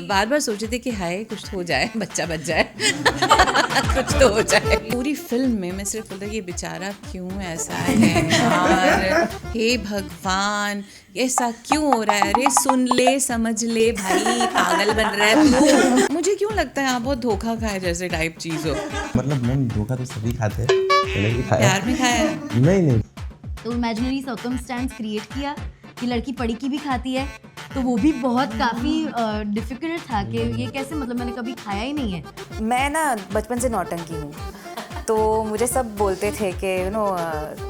बार बार सोचे थे कि हाय कुछ हो जाए, बच्चा बच जाए कुछ तो हो जाए। पूरी फिल्म में मैं सिर्फ बोलता ये बेचारा क्यों ऐसा है यार, हे भगवान ऐसा क्यों हो रहा है, अरे सुन ले समझ ले भाई, पागल बन रहा है तू। मुझे क्यों लगता है आप बहुत धोखा खाए जैसे टाइप चीज हो। मतलब मैम धोखा तो सभी खाते हैं, मैंने भी खाया। प्यार में खाया है? नहीं। तो इमेजिनरी सर्कमस्टेंस क्रिएट किया कि लड़की पढ़ी की भी खाती है, तो वो भी बहुत काफ़ी डिफ़िकल्ट था कि ये कैसे, मतलब मैंने कभी खाया ही नहीं है। मैं ना बचपन से नौटंकी हूँ, तो मुझे सब बोलते थे कि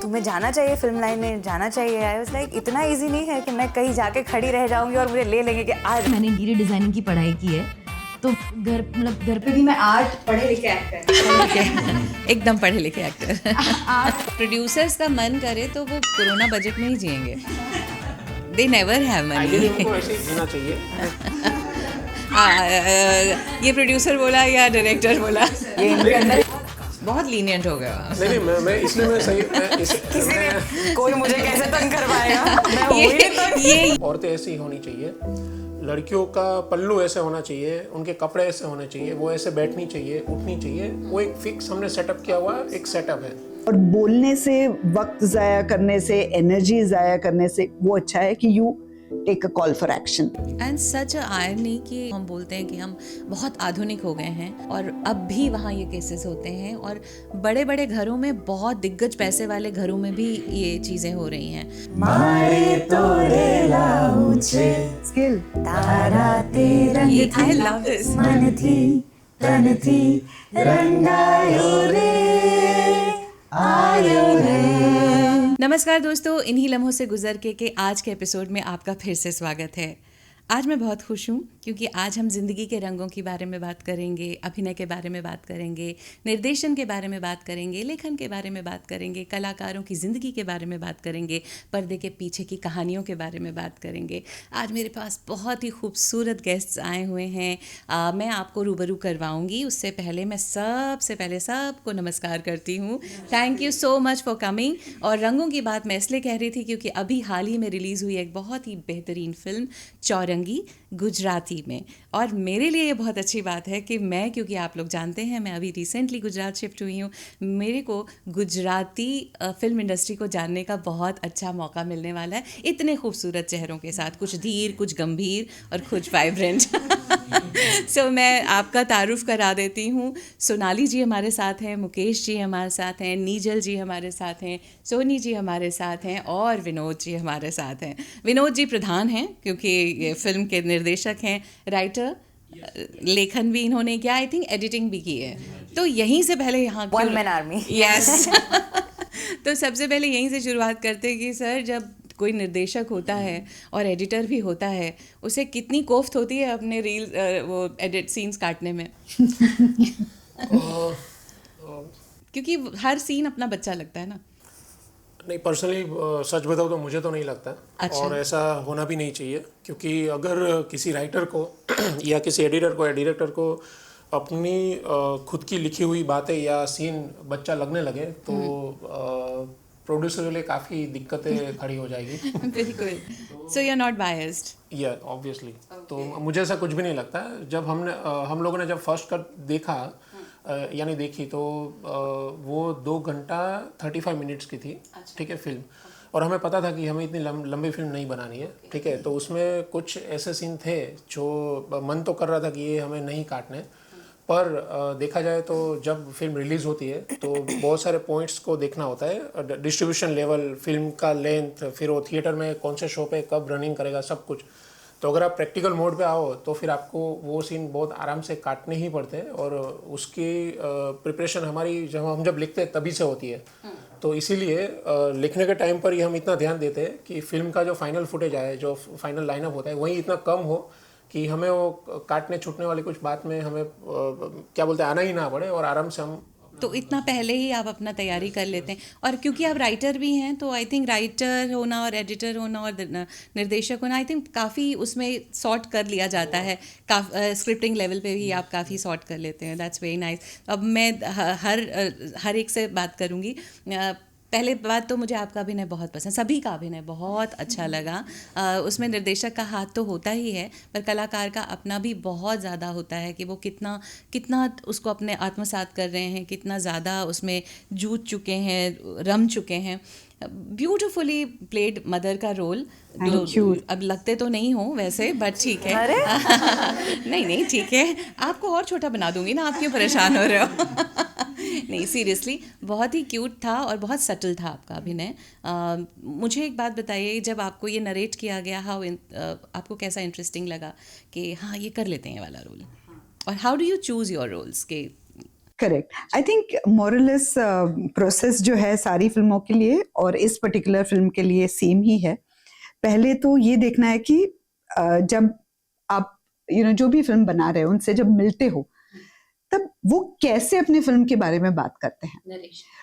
तुम्हें जाना चाहिए फिल्म लाइन में, जाना चाहिए। आई वाज लाइक इतना इजी नहीं है कि मैं कहीं जाके खड़ी रह जाऊंगी और मुझे ले लेंगे कि आज। मैंने इंटीरियर डिज़ाइनिंग की पढ़ाई की है, तो घर पे भी मैं आर्ट पढ़े लिखे एक्टर एकदम पढ़े लिखे एक्टर। प्रोड्यूसर्स का मन करे तो वो कोरोना बजट में ही जिएंगे। They never have money. उनको ऐसे ही जीना चाहिए। ये प्रोड्यूसर बोला या डायरेक्टर बोला, ये इनके अंदर बहुत लीनियंट हो गया। नहीं मैं इसलिए मैं सही किसी ने कोई मुझे कैसे तंग करवाएगा, मैं हुई नहीं ये औरतें ऐसी होनी चाहिए, लड़कियों का पल्लू ऐसे होना चाहिए, उनके कपड़े ऐसे होने चाहिए, वो ऐसे बैठनी चाहिए, उठनी चाहिए, वो एक फिक्स हमने सेटअप किया हुआ एक सेटअप है। और बोलने से, वक्त ज़ाया करने से, एनर्जी ज़ाया करने से वो अच्छा है कि you take a call for action. And such irony कि हम बोलते हैं कि हम बहुत आधुनिक हो गए हैं और अब भी वहाँ ये केसेस होते हैं, और बड़े बड़े घरों में, बहुत दिग्गज पैसे वाले घरों में भी ये चीज़ें हो रही हैं। स्किल तारा तेरा ये I love this. मन थी तन थी रंगायो रे आयो रे। नमस्कार दोस्तों, इन्हीं लम्हों से गुजर के आज के एपिसोड में आपका फिर से स्वागत है। आज मैं बहुत खुश हूँ क्योंकि आज हम ज़िंदगी के रंगों के बारे में बात करेंगे, अभिनय के बारे में बात करेंगे, निर्देशन के बारे में बात करेंगे, लेखन के बारे में बात करेंगे, कलाकारों की ज़िंदगी के बारे में बात करेंगे, पर्दे के पीछे की कहानियों के बारे में बात करेंगे। आज मेरे पास बहुत ही खूबसूरत गेस्ट्स आए हुए हैं। मैं आपको रूबरू करवाऊँगी, उससे पहले मैं सबसे पहले सबको नमस्कार करती हूँ। Thank you so much for coming. और रंगों की बात मैं इसलिए कह रही थी क्योंकि अभी हाल ही में रिलीज़ हुई एक बहुत ही बेहतरीन फिल्म चौरंगी गुजराती में, और मेरे लिए ये बहुत अच्छी बात है कि मैं, क्योंकि आप लोग जानते हैं मैं अभी रिसेंटली गुजरात शिफ्ट हुई हूँ, मेरे को गुजराती फिल्म इंडस्ट्री को जानने का बहुत अच्छा मौका मिलने वाला है, इतने खूबसूरत चेहरों के साथ, कुछ धीर, कुछ गंभीर और कुछ वाइब्रेंट। सो मैं आपका तारुफ करा देती हूँ। सोनाली जी हमारे साथ हैं, मुकेश जी हमारे साथ हैं, नीजल जी हमारे साथ हैं, सोनी जी हमारे साथ हैं और विनोद जी हमारे साथ हैं। विनोद जी प्रधान हैं क्योंकि ये फिल्म के निर्देशक हैं, राइटर, लेखन भी इन्होंने किया, आई थिंक एडिटिंग भी की है। तो यहीं से पहले यहाँ वन मैन आर्मी। यस। तो सबसे पहले यहीं से शुरुआत करते हैं कि सर, जब कोई निर्देशक होता है और एडिटर भी होता है, उसे कितनी कोफ्त होती है अपने रील वो एडिट सीन्स काटने में? क्योंकि हर सीन अपना बच्चा लगता है ना। नहीं, पर्सनली सच बताऊँ तो मुझे तो नहीं लगता। अच्छा। और ऐसा होना भी नहीं चाहिए, क्योंकि अगर किसी राइटर को या किसी एडिटर को या डायरेक्टर को अपनी खुद की लिखी हुई बातें या सीन बच्चा लगने लगे तो प्रोड्यूसर के लिए काफ़ी दिक्कतें खड़ी हो जाएगी। बिल्कुल। So you are not biased? Yeah obviously. तो मुझे ऐसा कुछ भी नहीं लगता। जब हम लोगों ने जब फर्स्ट कट देखा यानी देखी, तो वो 2 घंटा 35 मिनट्स की थी। ठीक है, फिल्म। और हमें पता था कि हमें इतनी लंबी फिल्म नहीं बनानी है। ठीक है, तो उसमें कुछ ऐसे सीन थे जो मन तो कर रहा था कि ये हमें नहीं काटने, पर देखा जाए तो जब फिल्म रिलीज़ होती है तो बहुत सारे पॉइंट्स को देखना होता है। डिस्ट्रीब्यूशन लेवल, फिल्म का लेंथ, फिर वो थिएटर में कौन से शो पे कब रनिंग करेगा, सब कुछ। तो अगर आप प्रैक्टिकल मोड पे आओ तो फिर आपको वो सीन बहुत आराम से काटने ही पड़ते हैं, और उसकी प्रिपरेशन हमारी जब लिखते हैं तभी से होती है। तो इसीलिए लिखने के टाइम पर ही हम इतना ध्यान देते हैं कि फिल्म का जो फाइनल फुटेज आए, जो फाइनल लाइनअप होता है, वही इतना कम हो कि हमें वो काटने छूटने वाली कुछ बात में हमें क्या बोलते हैं आना ही ना पड़े, और आराम से हम। तो इतना पहले ही आप अपना तैयारी कर लेते हैं। और क्योंकि आप राइटर भी हैं तो आई थिंक राइटर होना और एडिटर होना और निर्देशक होना, आई थिंक काफ़ी उसमें सॉर्ट कर लिया जाता है। स्क्रिप्टिंग लेवल पे भी आप काफ़ी सॉर्ट कर लेते हैं। That's very nice. अब मैं हर एक से बात करूँगी। पहले बात तो मुझे आपका अभिनय बहुत पसंद, सभी का अभिनय बहुत अच्छा लगा। उसमें निर्देशक का हाथ तो होता ही है, पर कलाकार का अपना भी बहुत ज़्यादा होता है कि वो कितना कितना उसको अपने आत्मसात कर रहे हैं, कितना ज़्यादा उसमें जूझ चुके हैं, रम चुके हैं। ब्यूटिफुली प्लेड मदर का रोल, जो अब लगते तो नहीं हो वैसे, बट ठीक है। नहीं ठीक है, आपको और छोटा बना दूंगी ना, आप क्यों परेशान हो रहे हो? नहीं, सीरियसली बहुत ही क्यूट था और बहुत सटल था आपका अभिनय। मुझे एक बात बताइए, जब आपको ये नरेट किया गया, आपको कैसा इंटरेस्टिंग लगा कि हाँ ये कर लेते हैं ये वाला रोल, और how do you choose your roles के? Correct, I think more less process जो है सारी फिल्मों के लिए और इस पर्टिकुलर फिल्म के लिए सेम ही है। पहले तो ये देखना है कि जब आप जो भी फिल्म बना रहे हो उनसे जब मिलते हो तब वो कैसे अपनी फिल्म के बारे में बात करते हैं।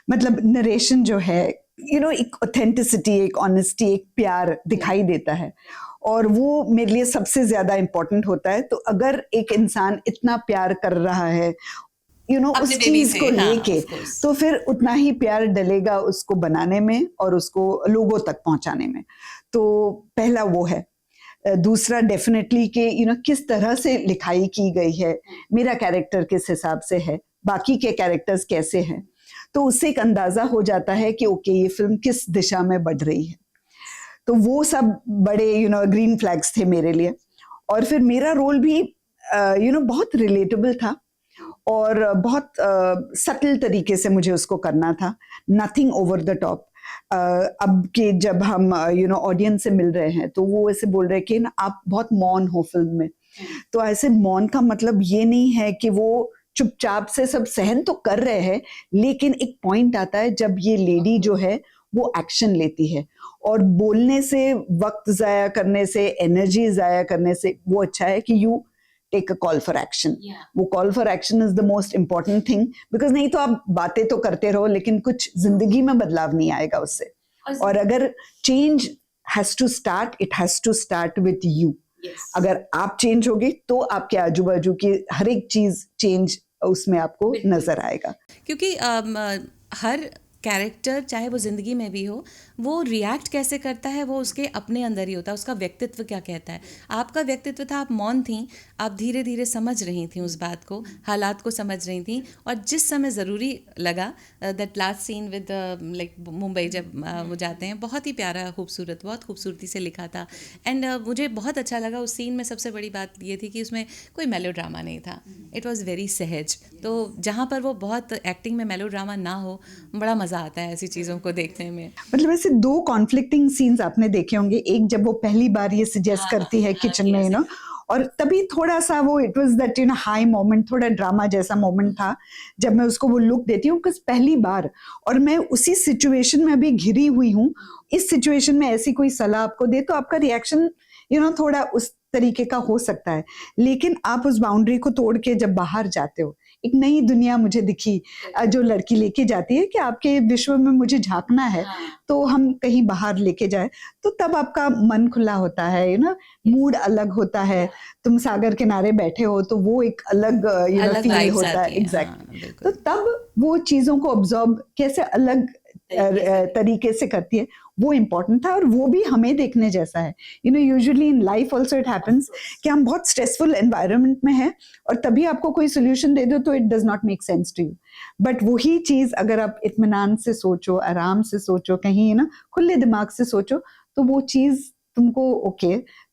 मतलब नरेशन जो है एक ऑथेंटिसिटी, एक ऑनेस्टी, एक प्यार दिखाई देता है, और वो मेरे लिए सबसे ज्यादा इम्पोर्टेंट होता है। तो अगर एक इंसान इतना प्यार कर रहा है उस चीज को लेके, तो फिर उतना ही प्यार डलेगा उसको बनाने में और उसको लोगों तक पहुंचाने में। तो पहला वो है। दूसरा डेफिनेटली कि किस तरह से लिखाई की गई है, मेरा कैरेक्टर किस हिसाब से है, बाकी के कैरेक्टर्स कैसे हैं, तो उससे एक अंदाजा हो जाता है कि ओके ये फिल्म किस दिशा में बढ़ रही है। तो वो सब बड़े ग्रीन फ्लैग्स थे मेरे लिए। और फिर मेरा रोल भी बहुत रिलेटेबल था और बहुत सटल तरीके से मुझे उसको करना था, नथिंग ओवर द टॉप। अब के जब हम ऑडियंस से मिल रहे हैं तो वो ऐसे बोल रहे हैं कि ना आप बहुत मौन हो फिल्म में। तो ऐसे मौन का मतलब ये नहीं है कि वो चुपचाप से सब सहन तो कर रहे हैं, लेकिन एक पॉइंट आता है जब ये लेडी जो है वो एक्शन लेती है, और बोलने से, वक्त जाया करने से, एनर्जी जाया करने से वो अच्छा है कि you take a call for action. वो call for action is the most important thing, because नहीं तो आप बातें तो करते रहो लेकिन कुछ जिंदगी में बदलाव नहीं आएगा उससे। और अगर change has to start, it has to start with you. अगर आप चेंज होगे तो आपके आजू बाजू की हर एक चीज चेंज उसमें आपको नजर आएगा। क्योंकि हर कैरेक्टर चाहे वो ज़िंदगी में भी हो, वो रिएक्ट कैसे करता है वो उसके अपने अंदर ही होता है, उसका व्यक्तित्व क्या कहता है। आपका व्यक्तित्व था, आप मौन थी, आप धीरे धीरे समझ रही थी उस बात को, हालात को समझ रही थी, और जिस समय ज़रूरी लगा, that last scene with like Mumbai जब वो जाते हैं, बहुत ही प्यारा, खूबसूरत, बहुत खूबसूरती से लिखा था। एंड मुझे बहुत अच्छा लगा उस सीन में। सबसे बड़ी बात ये थी कि उसमें कोई मेलोड्रामा नहीं था, इट वॉज़ वेरी सहज। तो जहाँ पर वो बहुत एक्टिंग में मेलोड्रामा ना हो, बड़ा मज़ा आता है ऐसी चीज़ों को देखने में। मतलब ऐसे दो कॉन्फ्लिक्टिंग सीन्स आपने देखे होंगे। एक जब वो पहली बार ये सजेस्ट करती है किचन में और तभी थोड़ा सा वो it was that high moment, थोड़ा ड्रामा जैसा मोमेंट था जब मैं उसको वो लुक देती हूँ, बिकॉज पहली बार और मैं उसी सिचुएशन में अभी घिरी हुई हूँ। इस सिचुएशन में ऐसी कोई सलाह आपको दे तो आपका रिएक्शन थोड़ा उस तरीके का हो सकता है, लेकिन आप उस बाउंड्री को तोड़ के जब बाहर जाते हो, एक नई दुनिया मुझे दिखी जो लड़की लेके जाती है कि आपके विश्व में मुझे झांकना है, तो हम कहीं बाहर लेके जाए, तो तब आपका मन खुला होता है, मूड अलग होता है। तुम सागर किनारे बैठे हो तो वो एक अलग फील होता है। एग्जैक्टली। तो तब वो चीजों को ऑब्जर्व कैसे अलग तरीके से करती है, वो इम्पोर्टेंट था। और वो भी हमें देखने जैसा है। Usually in life also it happens कि हम बहुत स्ट्रेसफुल एनवायरनमेंट में हैं और तभी आपको कोई सोल्यूशन दे दो तो it does not make sense to you. But वही चीज अगर आप इत्मीनान से सोचो, आराम से सोचो, कहीं खुले दिमाग से सोचो, तो वो चीज तुमको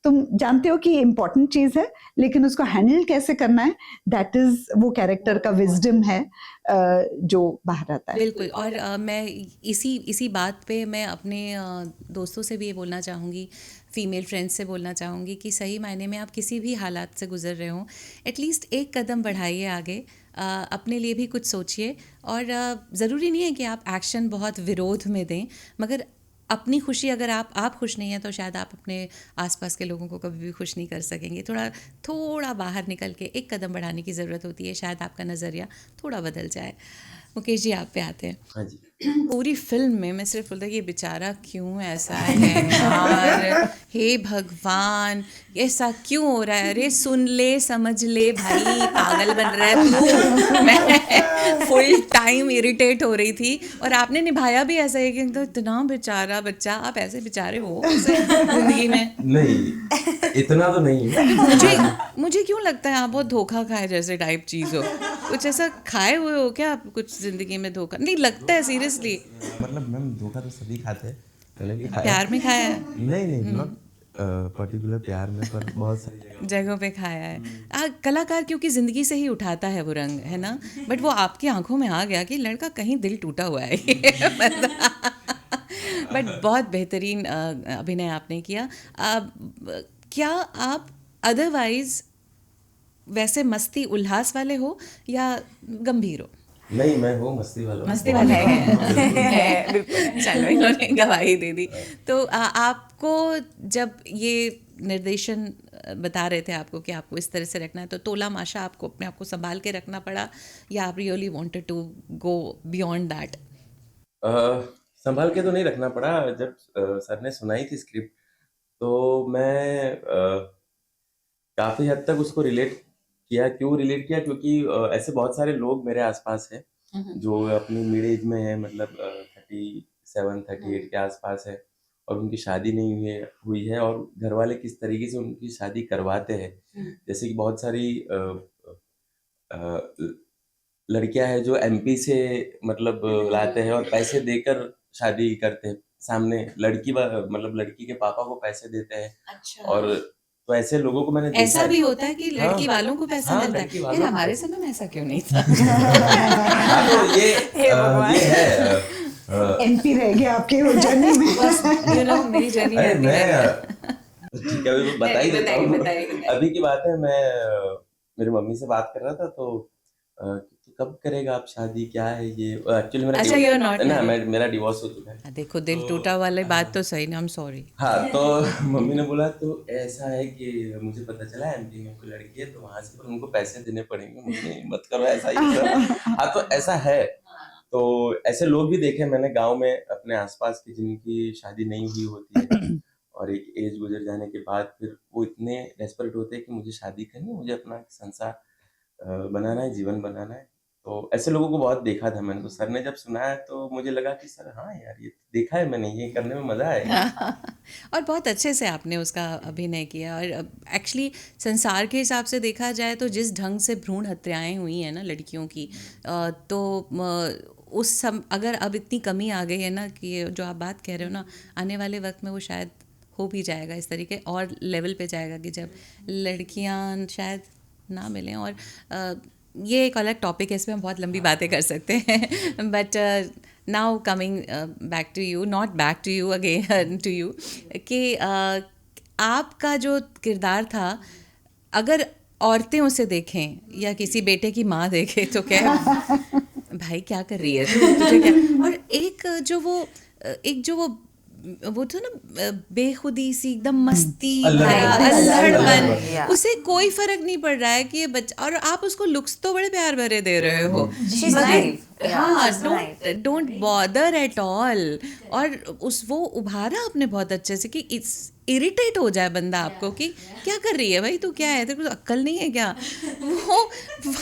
तुम जानते हो कि ये इम्पोर्टेंट चीज है, लेकिन उसको हैंडल कैसे करना है, दैट इज वो कैरेक्टर का विजडम है जो बाहर आता है। बिल्कुल। और मैं इसी बात पे मैं अपने दोस्तों से भी ये बोलना चाहूँगी, फीमेल फ्रेंड्स से बोलना चाहूँगी कि सही मायने में आप किसी भी हालात से गुजर रहे हो, एटलीस्ट एक कदम बढ़ाइए आगे, अपने लिए भी कुछ सोचिए। और ज़रूरी नहीं है कि आप एक्शन बहुत विरोध में दें, मगर अपनी खुशी, अगर आप खुश नहीं हैं तो शायद आप अपने आसपास के लोगों को कभी भी खुश नहीं कर सकेंगे। थोड़ा बाहर निकल के एक कदम बढ़ाने की ज़रूरत होती है, शायद आपका नज़रिया थोड़ा बदल जाए। मुकेश जी आप पे आते हैं। हाँ जी। पूरी फिल्म में मैं सिर्फ बोलता कि ये बेचारा क्यों ऐसा है यार, हे भगवान ऐसा क्यों हो रहा है, अरे सुन ले समझ ले भाई, पागल बन रहा है तू। मैं फुल टाइम इरिटेट हो रही थी और आपने निभाया भी ऐसा है कि तो इतना बेचारा बच्चा, आप ऐसे बेचारे हो जिंदगी में? नहीं, इतना तो नहीं है। मुझे क्यों लगता है आप बहुत धोखा खाए जैसे टाइप चीज़ हो, कुछ ऐसा खाए हुए हो क्या आप कुछ जिंदगी में? धोखा नहीं लगता है सीरियसली। मतलब मैम धोखा तो सभी खाते हैं, मैंने भी खाया। प्यार में खाया है? नहीं, नॉट पर्टिकुलर प्यार में, पर बहुत सारी जगहों पे खाया है। कलाकार क्योंकि ज़िंदगी से ही उठाता है वो रंग, है ना, बट वो आपकी आंखों में आ गया कि लड़का कहीं दिल टूटा हुआ है बट बहुत बेहतरीन अभिनय आपने किया। क्या आप अदरवाइज वैसे मस्ती उल्लास वाले हो या गंभीर हो? नहीं, मैं हूँ मस्ती वाला। मस्ती वाले हैं बिल्कुल। चलो इन्होंने गवाही दे दी। तो आपको जब ये निर्देशन बता रहे थे आपको कि आपको इस तरह से रखना है, तो तोला माशा आपको अपने आप को संभाल के रखना पड़ा या आप really wanted to go beyond that? संभाल के तो नहीं रखना पड़ा। जब सर ने सुनाई थी स्क्रिप्ट तो मैं काफ़ी हद तक उसको रिलेट किया। क्यों रिलेट किया? क्योंकि ऐसे बहुत सारे लोग मेरे आसपास हैं जो अपनी मिड एज में है, मतलब 37-38 के आसपास है और उनकी शादी नहीं हुई है और घर वाले किस तरीके से उनकी शादी करवाते हैं। जैसे कि बहुत सारी लड़कियां हैं जो एमपी से मतलब लाते हैं और पैसे देकर शादी करते हैं। सामने मतलब लड़की के पापा को पैसे देते हैं। अच्छा। और तो ऐसे लोगों को मैंने देखा ऐसा भी होता है कि लड़की वालों को पैसा मिलता लड़की है? वालों यार को। हमारे समय में ऐसा क्यों नहीं था? तो ये है एमपी रह गया आपके वो जर्नी में। यू नो मेरी जर्नी अरे में मैं ठीक है, अभी मैं बता ही देता हूँ। बताइए। अभी की बात है, मैं मेरी मम्मी से बात कर रहा था तो तो कब करेगा आप शादी, क्या है ये? एक्चुअली मेरा अच्छा, you're not ना married. मेरा डिवोर्स हो चुका है। देखो दिल टूटा वाली बात तो सही ना, आई एम सॉरी। हाँ, तो मम्मी ने बोला तो ऐसा है कि मुझे पता चला एमपी में कोई लड़की है तो वहां से पर उनको पैसे देने पड़ेंगे। मम्मी मत करो ऐसा ही। हाँ, तो ऐसा है। तो ऐसे लोग भी देखे मैंने गांव में अपने आसपास की जिनकी शादी नहीं हुई होती है और एक एज गुजर जाने के बाद फिर वो इतने डेस्परेट होते हैं कि मुझे शादी करनी है, मुझे अपना संसार बनाना है, जीवन बनाना है। तो ऐसे लोगों को बहुत देखा था मैंने। तो सर ने जब सुनाया तो मुझे लगा कि सर हाँ यार, ये देखा है मैंने, ये करने में मजा आएगा। और बहुत अच्छे से आपने उसका अभिनय किया। और एक्चुअली संसार के हिसाब से देखा जाए तो जिस ढंग से भ्रूण हत्याएं हुई हैं ना लड़कियों की, तो अगर अब इतनी कमी आ गई है ना कि जो आप बात कह रहे हो ना, आने वाले वक्त में वो शायद हो भी जाएगा इस तरीके और लेवल पे जाएगा कि जब लड़कियां शायद ना मिलें। और ये एक अलग टॉपिक है, इसमें हम बहुत लंबी बातें कर सकते हैं। But now coming back to you, not back to you again to you, कि आपका जो किरदार था, अगर औरतें उसे देखें या किसी बेटे की माँ देखे तो क्या भाई क्या कर रही है तुझे क्या? और एक जो वो तो ना बेखुदी सी एकदम मस्ती अल्हड़पन, उसे कोई फर्क नहीं पड़ रहा है कि ये बच्चा, और आप उसको लुक्स तो बड़े प्यार भरे दे रहे हो। हाँ, डोंट बॉदर एट ऑल। और वो उभारा आपने बहुत अच्छे से कि इरिटेट हो जाए बंदा आपको कि क्या कर रही है भाई तू, क्या है, तेरे को अक्ल नहीं है क्या? वो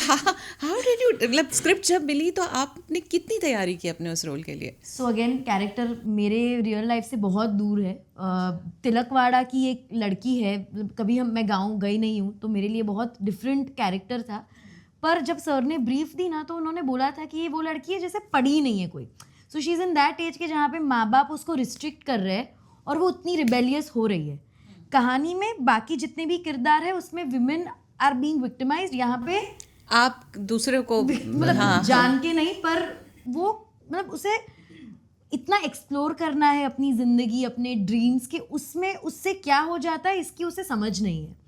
हाउ डिड यू, मतलब स्क्रिप्ट जब मिली तो आपने कितनी तैयारी की अपने उस रोल के लिए? सो अगेन कैरेक्टर मेरे रियल लाइफ से बहुत दूर है। तिलकवाड़ा की एक लड़की है, कभी मैं गांव गई नहीं हूँ तो मेरे लिए बहुत डिफरेंट कैरेक्टर था। पर जब सर ने ब्रीफ दी ना तो उन्होंने बोला था कि ये वो लड़की है जैसे पढ़ी नहीं है कोई। So she is in that age के जहाँ पे माँ बाप उसको रिस्ट्रिक्ट कर रहे हैं और वो उतनी रिबेलियस हो रही है। कहानी में बाकी जितने भी किरदार है उसमें विमेन आर बीइंग विक्टिमाइज्ड। यहाँ पे आप दूसरे को मतलब जान के नहीं, पर वो मतलब उसे इतना एक्सप्लोर करना है अपनी ज़िंदगी, अपने ड्रीम्स के, उसमें उससे क्या हो जाता है इसकी उसे समझ नहीं है।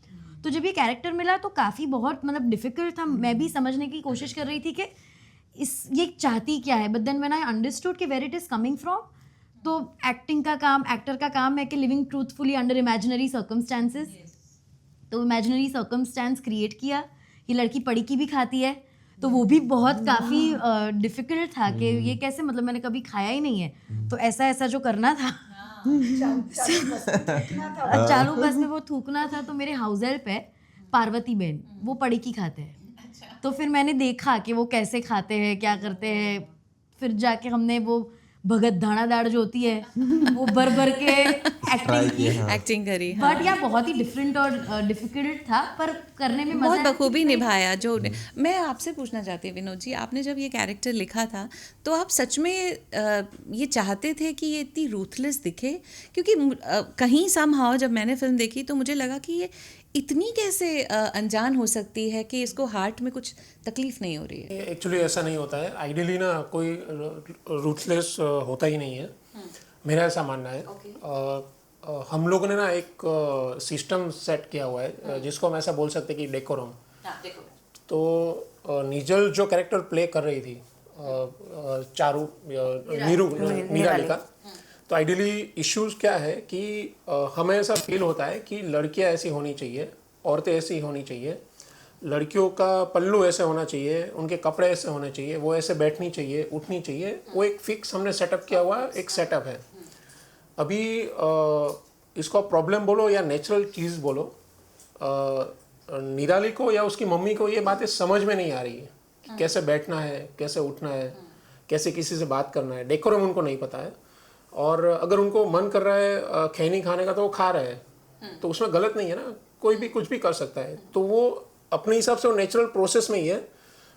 तो जब ये कैरेक्टर मिला तो काफ़ी बहुत मतलब डिफ़िकल्ट था। मैं भी समझने की कोशिश कर रही थी कि ये चाहती क्या है, but then when I understood कि where it is coming from, तो एक्टर का काम है कि living truthfully under imaginary circumstances. तो इमेजिनरी सर्कमस्टांस क्रिएट किया। ये लड़की पढ़ी की भी खाती है तो वो भी बहुत काफ़ी डिफ़िकल्ट था कि ये कैसे, मतलब मैंने कभी खाया ही नहीं है, तो ऐसा ऐसा जो करना था चालू बस में वो थूकना था। तो मेरे हाउस हेल्प है पार्वती बहन, वो पड़ी की खाते हैं, तो फिर मैंने देखा कि वो कैसे खाते हैं, क्या करते हैं। फिर जाके हमने वो भगत धाना दाड़ जो होती है वो भर भर के एक्टिंग की, एक्टिंग करी। बट यार बहुत ही डिफरेंट और डिफिकल्ट था, पर करने में मजा बहुत आया। बखूबी निभाया। जो मैं आपसे पूछना चाहती हूँ विनोद जी, आपने जब ये कैरेक्टर लिखा था तो आप सच में ये चाहते थे कि ये इतनी रूथलेस दिखे? क्योंकि कहीं समहाउ जब मैंने फिल्म देखी तो मुझे लगा कि ये इतनी कैसे अनजान हो सकती है कि इसको हार्ट में कुछ तकलीफ नहीं हो रही है। एक्चुअली ऐसा नहीं होता है। आइडियली ना कोई रूथलेस होता ही नहीं है, मेरा ऐसा मानना है। हम लोगों ने ना एक सिस्टम सेट किया हुआ है जिसको हम ऐसा बोल सकते हैं कि डेकोरम। तो नीजल जो कैरेक्टर प्ले कर रही थी चारू नीरालिका, तो आइडियली इश्यूज क्या है कि हमें ऐसा फील होता है कि लड़कियां ऐसी होनी चाहिए, औरतें ऐसी होनी चाहिए, लड़कियों का पल्लू ऐसे होना चाहिए, उनके कपड़े ऐसे होने चाहिए, वो ऐसे बैठनी चाहिए, उठनी चाहिए। वो एक फिक्स हमने सेटअप किया हुआ एक सेटअप है। अभी इसको प्रॉब्लम बोलो या नेचुरल चीज़ बोलो, निराली को या उसकी मम्मी को ये बातें समझ में नहीं आ रही है कि कैसे बैठना है, कैसे उठना है, कैसे किसी से बात करना है। डेकोरम उनको नहीं पता है। और अगर उनको मन कर रहा है खैनी खाने का तो वो खा रहे हैं, तो उसमें गलत नहीं है ना, कोई भी कुछ भी कर सकता है। तो वो अपने हिसाब से वो नेचुरल प्रोसेस में ही है,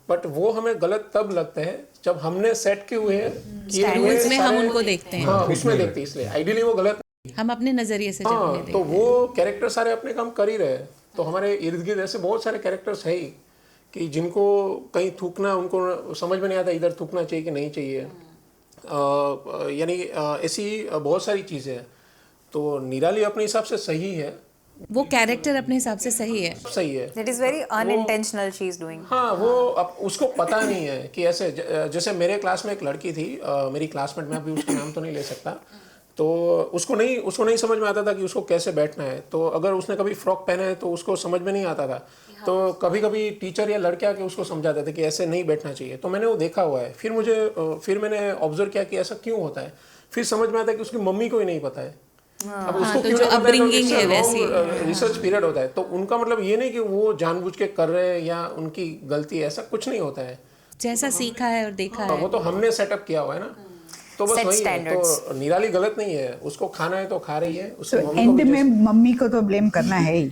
बट वो हमें गलत तब लगता है जब हमने सेट किए हुए स्टैंडर्ड्स में हम उनको देखते हैं। हाँ, उसमें देखते हैं, इसलिए आइडियली वो गलत नहीं। हम अपने नज़रिए से जब हाँ, उन्हें तो देखते वो कैरेक्टर सारे अपने काम कर ही रहे हैं। तो हमारे इर्द गिर्द ऐसे बहुत सारे कैरेक्टर्स है ही कि जिनको कहीं थूकना उनको समझ में नहीं आता, इधर थूकना चाहिए कि नहीं चाहिए। यानी ऐसी बहुत सारी चीज़ें हैं। तो निराली अपने हिसाब से सही है, वो कैरेक्टर अपने हिसाब से सही है। सही है। It is very unintentional she is doing. हाँ, वो अब उसको पता नहीं है कि ऐसे जैसे मेरे क्लास में एक लड़की थी, मेरी क्लासमेट, मैं अभी उसका नाम तो नहीं ले सकता। तो उसको नहीं समझ में आता था कि उसको कैसे बैठना है। तो अगर उसने कभी फ्रॉक पहना है तो उसको समझ में नहीं आता था। तो कभी कभी टीचर या लड़के आके उसको समझाते थे कि ऐसे नहीं बैठना चाहिए। तो मैंने वो देखा हुआ है। फिर मैंने ऑब्जर्व किया कि ऐसा क्यों होता है। फिर समझ में आता है कि उसकी मम्मी को ही नहीं पता है। अब उसको तो जो अपब्रिंगिंग है वैसी रिसर्च पीरियड होता है। तो उनका मतलब ये नहीं कि वो जानबूझ के कर रहे हैं या उनकी गलती है, ऐसा कुछ नहीं होता है। जैसा सीखा है और देखा है। वो तो हमने सेटअप किया हुआ है ना, तो बस Set वही है। standards. तो निराली गलत नहीं है, उसको खाना है तो खा रही है। उसकी तो मम्मी को एंड भी में मम्मी को तो ब्लेम करना है ही।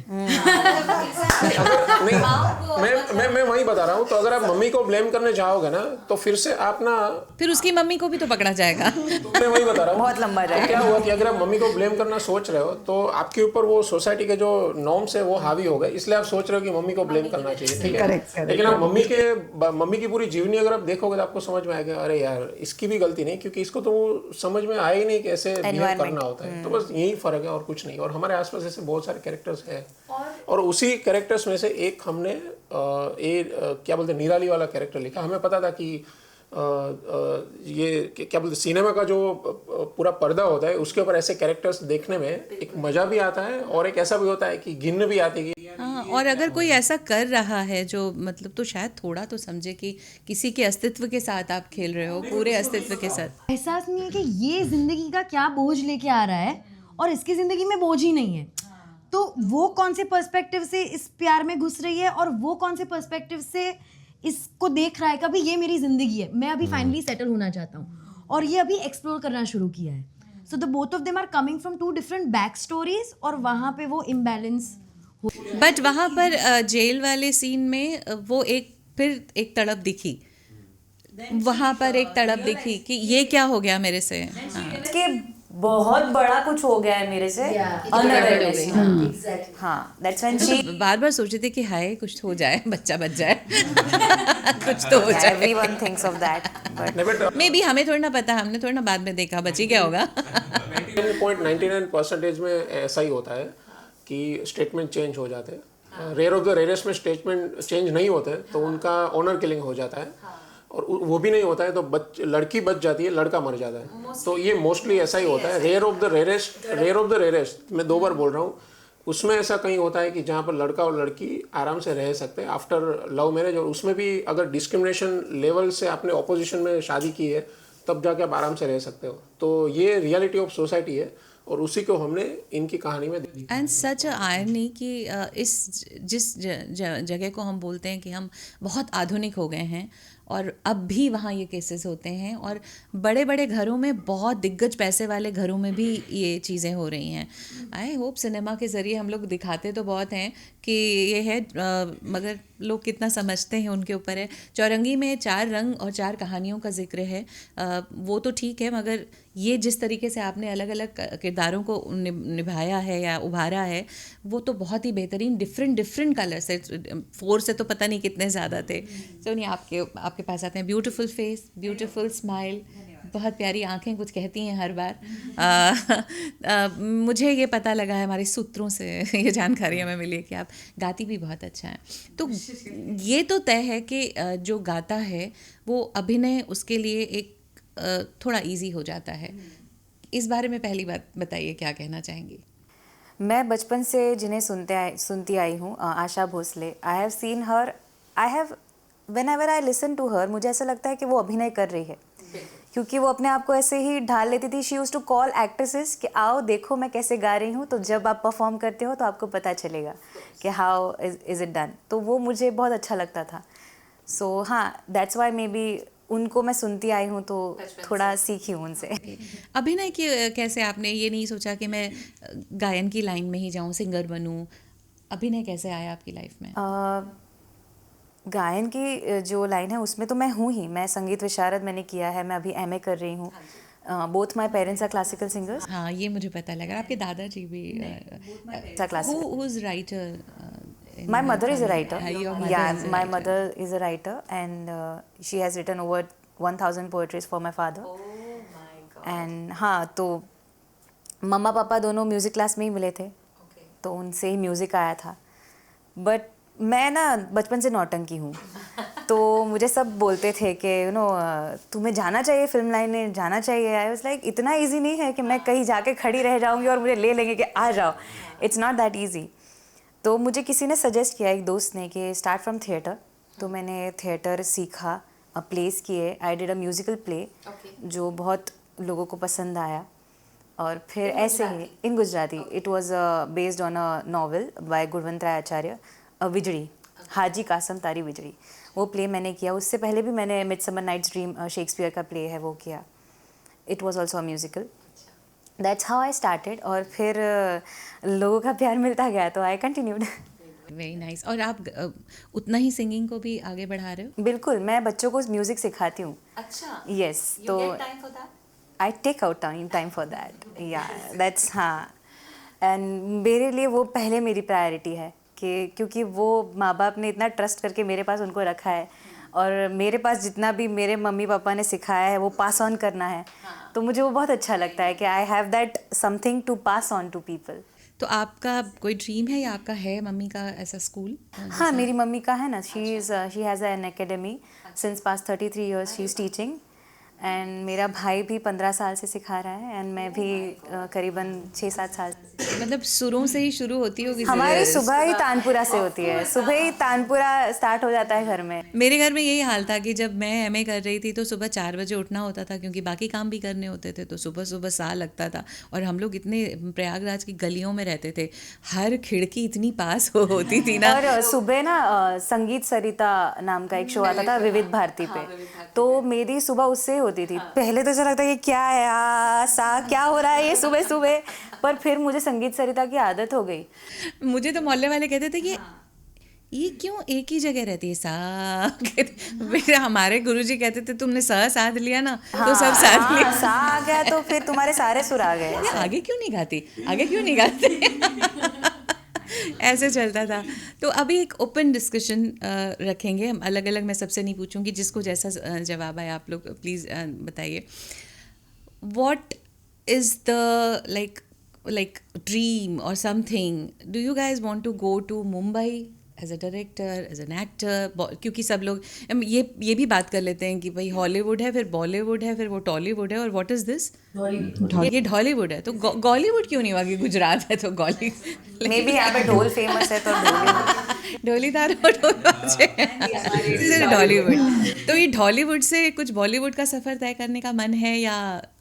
नहीं, मैं वही बता रहा हूँ। तो अगर आप मम्मी को ब्लेम करने जाओगे ना तो फिर से आप ना, फिर उसकी मम्मी को भी तो पकड़ा जाएगा। तो मैं वही बता रहा हूँ। बहुत लंबा तो जाएगा। क्या हुआ कि अगर आप मम्मी को ब्लेम करना सोच रहे हो तो आपके ऊपर वो सोसाइटी के जो नॉर्म्स है वो हावी हो गए, इसलिए आप सोच रहे हो कि मम्मी को ब्लेम करना चाहिए। ठीक है, Correct, correct. लेकिन आप मम्मी की पूरी जीवनी अगर आप देखोगे तो आपको समझ में आएगा, अरे यार इसकी भी गलती नहीं, क्योंकि इसको तो समझ में आया ही नहीं कि ऐसे बिहेव करना होता है। तो बस यही फर्क है और कुछ नहीं। और हमारे आसपास ऐसे बहुत सारे कैरेक्टर्स हैं, और उसी कैरेक्टर्स में से एक हमने क्या बोलते हैं, निराली वाला कैरेक्टर लिखा। हमें पता था कि ये क्या बोलते, सिनेमा का जो पूरा पर्दा होता है उसके ऊपर ऐसे कैरेक्टर्स देखने में एक मजा भी आता है, और एक ऐसा भी होता है कि घिन भी आती है। हाँ, और अगर कोई ऐसा कर रहा है जो मतलब, तो शायद थोड़ा तो समझे कि किसी के अस्तित्व के साथ आप खेल रहे हो, पूरे अस्तित्व के साथ। एहसास नहीं है कि ये जिंदगी का क्या बोझ लेके आ रहा है और इसकी जिंदगी में बोझ ही नहीं है। तो वो कौन से पर्सपेक्टिव से इस प्यार में घुस रही है और वो कौन से पर्सपेक्टिव से इसको देख रहा है कि अभी ये मेरी जिंदगी है, मैं अभी फाइनली सेटल होना चाहता हूँ, और ये अभी एक्सप्लोर करना शुरू किया है। So the both of them are coming from two different back stories, और वहाँ पे वो इम्बैलेंस। बट वहाँ पर जेल वाले सीन में वो फिर एक तड़प दिखी, वहाँ पर एक तड़प दिखी कि ये क्या हो गया मेरे से। हाँ। कि बहुत बड़ा कुछ हो गया है मेरे से unawareness में। हाँ, that's when she बार बार सोचते थे कि हाय कुछ हो जाए, बच्चा बच जाए। कुछ तो हो जाए। everyone thinks of that, but may be हमें थोड़ा ना पता, हमने थोड़ा ना बाद में देखा बची क्या होगा। 99.99% में ऐसा ही होता है कि स्टेटमेंट चेंज हो जाते हैं। रेयर ऑफ द रेयरेस्ट में स्टेटमेंट चेंज नहीं होते तो उनका ऑनर किलिंग हो जाता है, और वो भी नहीं होता है तो लड़की बच जाती है, लड़का मर जाता है। तो ये मोस्टली ऐसा ही होता है। रेयर ऑफ द रेयरेस्ट, मैं 2 बार बोल रहा हूँ, उसमें ऐसा कहीं होता है कि जहाँ पर लड़का और लड़की आराम से रह सकते हैं आफ्टर लव मैरिज, और उसमें भी अगर डिस्क्रिमिनेशन लेवल से आपने ऑपोजिशन में शादी की है तब जाके आप आराम से रह सकते हो। तो ये रियलिटी ऑफ सोसाइटी है और उसी को हमने इनकी कहानी में देखी। एंड सच आयरनी कि इस जिस जगह को हम बोलते हैं कि हम बहुत आधुनिक हो गए हैं और अब भी वहाँ ये केसेस होते हैं, और बड़े बड़े घरों में, बहुत दिग्गज पैसे वाले घरों में भी ये चीज़ें हो रही हैं। आई होप सिनेमा के ज़रिए हम लोग दिखाते तो बहुत हैं कि ये है, मगर लोग कितना समझते हैं उनके ऊपर है। चौरंगी में 4 रंग और 4 कहानियों का जिक्र है, वो तो ठीक है, मगर ये जिस तरीके से आपने अलग अलग किरदारों को निभाया है या उभारा है, वो तो बहुत ही बेहतरीन, डिफरेंट कलर से, 4 से तो पता नहीं कितने ज़्यादा थे। तो नहीं, आपके पास आते हैं। ब्यूटीफुल फेस, ब्यूटीफुल स्माइल, बहुत प्यारी आंखें कुछ कहती हैं हर बार। मुझे ये पता लगा है, हमारे सूत्रों से ये जानकारी हमें मिली है कि आप गाती भी बहुत अच्छा है। तो ये तो तय है कि जो गाता है वो अभिनय उसके लिए एक थोड़ा इजी हो जाता है। इस बारे में पहली बात बताइए, क्या कहना चाहेंगी? मैं बचपन से जिन्हें सुनती आई हूँ, Asha Bhosle. I have seen her, whenever I listen to her, मुझे ऐसा लगता है कि वो अभिनय कर रही है, क्योंकि वो अपने आप को ऐसे ही ढाल लेती थी। She use to call actresses कि आओ देखो मैं कैसे गा रही हूँ, तो जब आप परफॉर्म करते हो तो आपको पता चलेगा कि हाउ इज इट डन। तो वो मुझे बहुत अच्छा लगता था। सो हाँ, दैट्स वाई मे बी उनको मैं सुनती आई हूँ, तो थोड़ा सीखी हूँ उनसे। अभिनय की कैसे, आपने ये नहीं सोचा कि मैं गायन की लाइन में ही जाऊँ, सिंगर बनूँ? अभिनय कैसे आया आपकी लाइफ में? गायन की जो लाइन है उसमें तो मैं हूँ ही। मैं संगीत विशारद मैंने किया है, मैं अभी एमए कर रही हूँ। Both my parents are classical singers. हाँ, ये मुझे पता लगा। आपके दादाजी भी classical. who is writer? My mother is a writer. Your mother Yeah, is a my writer. mother is a writer, and she has written over 1000 poetries for my father. And हाँ, तो मम्मा पापा दोनों म्यूज़िक क्लास में ही मिले थे, तो उनसे ही music आया था। बट मैं ना बचपन से नौटंकी हूँ, तो मुझे सब बोलते थे कि तुम्हें जाना चाहिए फिल्म लाइन में, जाना चाहिए। आई वाज लाइक, इतना इजी नहीं है कि मैं कहीं जाके खड़ी रह जाऊँगी और मुझे ले लेंगे कि आ जाओ। It's not that easy. तो मुझे किसी ने सजेस्ट किया, एक दोस्त ने, कि स्टार्ट फ्रॉम थिएटर। तो मैंने थिएटर सीखा, प्लेस किए। I did a musical play जो बहुत लोगों को पसंद आया। और फिर ऐसे ही in Gujarati, it was based on a novel by Gunvantrai Acharya, Vijli, Haji Kasam Tari Vijli. वो प्ले मैंने किया। उससे पहले भी मैंने मिडसमर नाइट्स ड्रीम, शेक्सपियर का प्ले है, वो किया। It was also a musical. That's how I started. और फिर लोगों का प्यार मिलता गया, तो आई कंटिन्यूड। Very nice. और आप उतना ही सिंगिंग को भी आगे बढ़ा रहे हो? बिल्कुल, मैं बच्चों को म्यूजिक सिखाती हूँ। अच्छा। यस, तो I take out time for that. Yeah that's, हाँ। एंड मेरे लिए वो पहले मेरी प्रायोरिटी है, कि क्योंकि वो माँ बाप ने इतना ट्रस्ट करके मेरे पास उनको रखा है, और मेरे पास जितना भी मेरे मम्मी पापा ने सिखाया है वो पास ऑन करना है। तो मुझे वो बहुत अच्छा लगता है कि I have that something to pass on to people. तो आपका कोई ड्रीम है या आपका है मम्मी का ऐसा स्कूल? हाँ, मेरी मम्मी का है ना। She has an academy since past 33 years she is teaching. And मेरा भाई भी 15 साल से सिखा रहा है, एंड मैं भी करीबन 6-7 साल। मतलब शुरू से ही शुरू होती होगी? हमारी सुबह ही तानपुरा से होती है, सुबह ही तानपुरा स्टार्ट हो जाता है घर में। मेरे घर में यही हाल था कि जब मैं एमए कर रही थी तो सुबह 4 बजे उठना होता था, क्योंकि बाकी काम भी करने होते थे, तो सुबह सुबह सा लगता था। और हम लोग इतने प्रयागराज की गलियों में रहते थे, हर खिड़की इतनी पास होती थी ना। और सुबह ना संगीत सरिता नाम का एक शो आता था विविध भारती पे, तो मेरी सुबह उससे होती थी। पहले तो ऐसा लगता है कि क्या है क्या हो रहा है ये सुबह सुबह, पर फिर मुझे संगीत सरिता की आदत हो गई। मुझे तो मोहल्ले वाले कहते थे कि ये क्यों एक ही जगह रहती है सा। हमारे गुरुजी कहते थे तुमने सा साध लिया ना, तो सब साध लिया। सा आ गया तो फिर तुम्हारे सारे सुर आ गए। आगे क्यों नहीं गाती, आगे क्यों नहीं गाते? ऐसे चलता था। तो अभी एक ओपन डिस्कशन रखेंगे हम, अलग अलग। मैं सबसे नहीं पूछूंगी, जिसको जैसा जवाब आए आप लोग प्लीज़ बताइए। What is the like dream or something? Do you guys want to go to Mumbai as a director, as an actor, क्योंकि सब लोग ये भी बात कर लेते हैं कि भाई हॉलीवुड है, फिर बॉलीवुड है, फिर वो टॉलीवुड है, और व्हाट इज दिस, ये ढॉलीवुड है। तो गॉलीवुड क्यों नहीं हुआ कि गुजरात है तो गॉली मे बी यहाँ पे ढोल फेमस है तो ढोल ढोलीदार और ढोल बाजे ढॉलीवुड। तो ये ढॉलीवुड से कुछ बॉलीवुड का सफर तय करने का मन है, या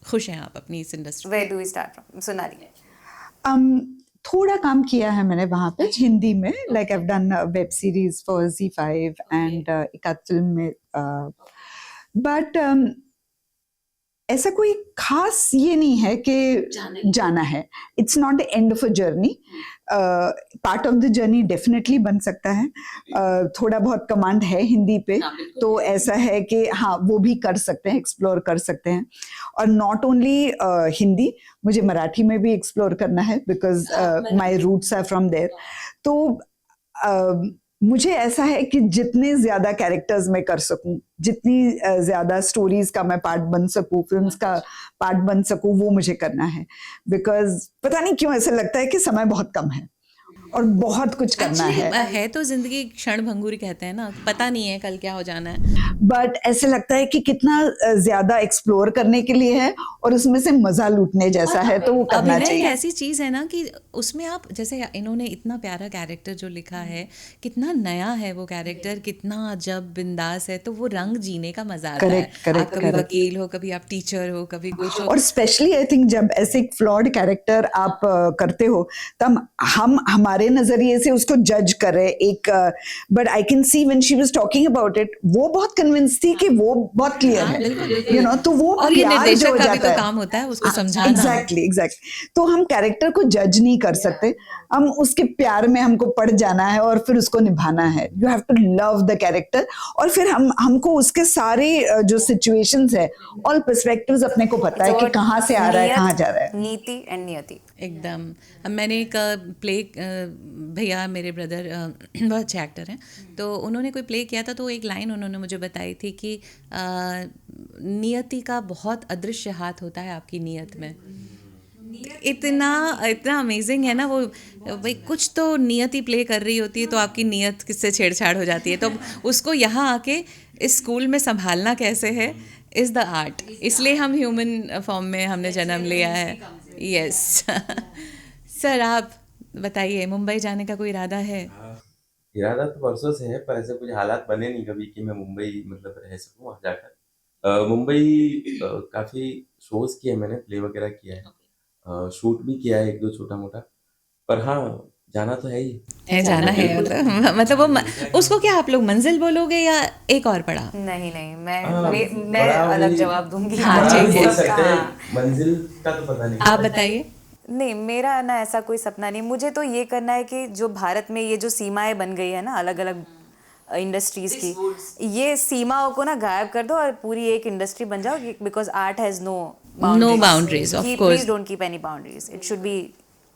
खुश हैं आप अपनी इस industry? Where do we start from? Sonali. थोड़ा काम किया है मैंने वहाँ पे हिंदी में, like I have done web series for Z5 and एक आध फिल्म में, बट ऐसा कोई खास ये नहीं है कि जाना है। It's not the end of a journey, part of the journey definitely बन सकता है। थोड़ा बहुत कमांड है हिंदी पे, तो ऐसा है कि हाँ वो भी कर सकते हैं, एक्सप्लोर कर सकते हैं। और नॉट ओनली हिंदी, मुझे मराठी में भी एक्सप्लोर करना है, because my roots are from there. तो मुझे ऐसा है कि जितने ज्यादा कैरेक्टर्स मैं कर सकूं, जितनी ज्यादा स्टोरीज का मैं पार्ट बन सकूं, फिल्म्स का पार्ट बन सकूं, वो मुझे करना है। बिकॉज पता नहीं क्यों ऐसा लगता है कि समय बहुत कम है और बहुत कुछ करना है तो जिंदगी क्षण भंगुरी कहते हैं ना, पता नहीं है कल क्या हो जाना है। बट ऐसे लगता है कि कितना ज्यादा एक्सप्लोर करने के लिए है और उसमें से मजा लूटने जैसा है, तो वो करना अभिनय चाहिए। ऐसी चीज है ना कि उसमें आप, जैसे इन्होंने इतना प्यारा कैरेक्टर जो लिखा है, कितना नया है वो कैरेक्टर, कितना अजब बिंदास है, तो वो रंग जीने का मजा आता है। आप कभी वकील हो, कभी आप टीचर हो, कभी कुछ हो। और स्पेशली आई थिंक जब ऐसे एक फ्लॉड कैरेक्टर आप करते हो, तब हम हमारे नजरिए से उसको जज कर रहे एक, but I can see when she was talking about it, वो बहुत कन्विंस थी कि वो बहुत क्लियर है, यू नो, तो वो और ये प्यार निर्देशक जो हो का भी जाता तो है, काम होता है उसको समझाना। एग्जैक्टली। तो हम कैरेक्टर को जज नहीं कर सकते, हम उसके प्यार में हमको पड़ जाना है और फिर उसको निभाना है। You have to love the character, और फिर हमको उसके सारे जो सिचुएशंस है, ऑल पर्सपेक्टिव्स अपने को पता है कि कहाँ से आ रहा है, कहाँ जा रहा है। नीति एंड नियति एकदम। अब मैंने एक प्ले, भैया मेरे ब्रदर बहुत अच्छे एक्टर हैं, तो उन्होंने कोई प्ले किया था, तो एक लाइन उन्होंने मुझे बताई थी कि नियति का बहुत अदृश्य हाथ होता है आपकी नियत में। इतना अमेजिंग है ना वो, भाई कुछ तो नियति प्ले कर रही होती है तो आपकी नियत किससे छेड़छाड़ हो जाती है, तो उसको यहाँ आके इस स्कूल में संभालना कैसे है, इज़ द आर्ट। इसलिए हम ह्यूमन फॉर्म में हमने जन्म लिया है। यस। सर आप बताइए, मुंबई जाने का कोई इरादा है? इरादा तो परसों से है, पर ऐसे कुछ हालात बने नहीं कभी कि मैं मुंबई मतलब रह सकूं वहाँ जाकर। मुंबई काफ़ी शोज़ किए मैंने, प्ले वगैरह किया है, शूट भी किया है एक दो छोटा मोटा, पर हाँ जाना तो है ही है, जाना है। मतलब वो उसको क्या आप लोग मंजिल बोलोगे या एक और पड़ा? नहीं हाँ, मैं बड़ा अलग वही- जवाब दूंगी। हाँ, बड़ा ठीक है। बोल सकते हैं, हाँ। मंजिल का तो पता नहीं। आप बताइए। नहीं, मेरा ना ऐसा कोई सपना नहीं। मुझे तो ये करना है कि जो भारत में ये जो सीमाएं बन गई है ना अलग अलग इंडस्ट्रीज की, ये सीमाओं को ना गायब कर दो और पूरी एक इंडस्ट्री बन जाओ, because art has no boundaries, of course. Please don't keep any boundaries, it should be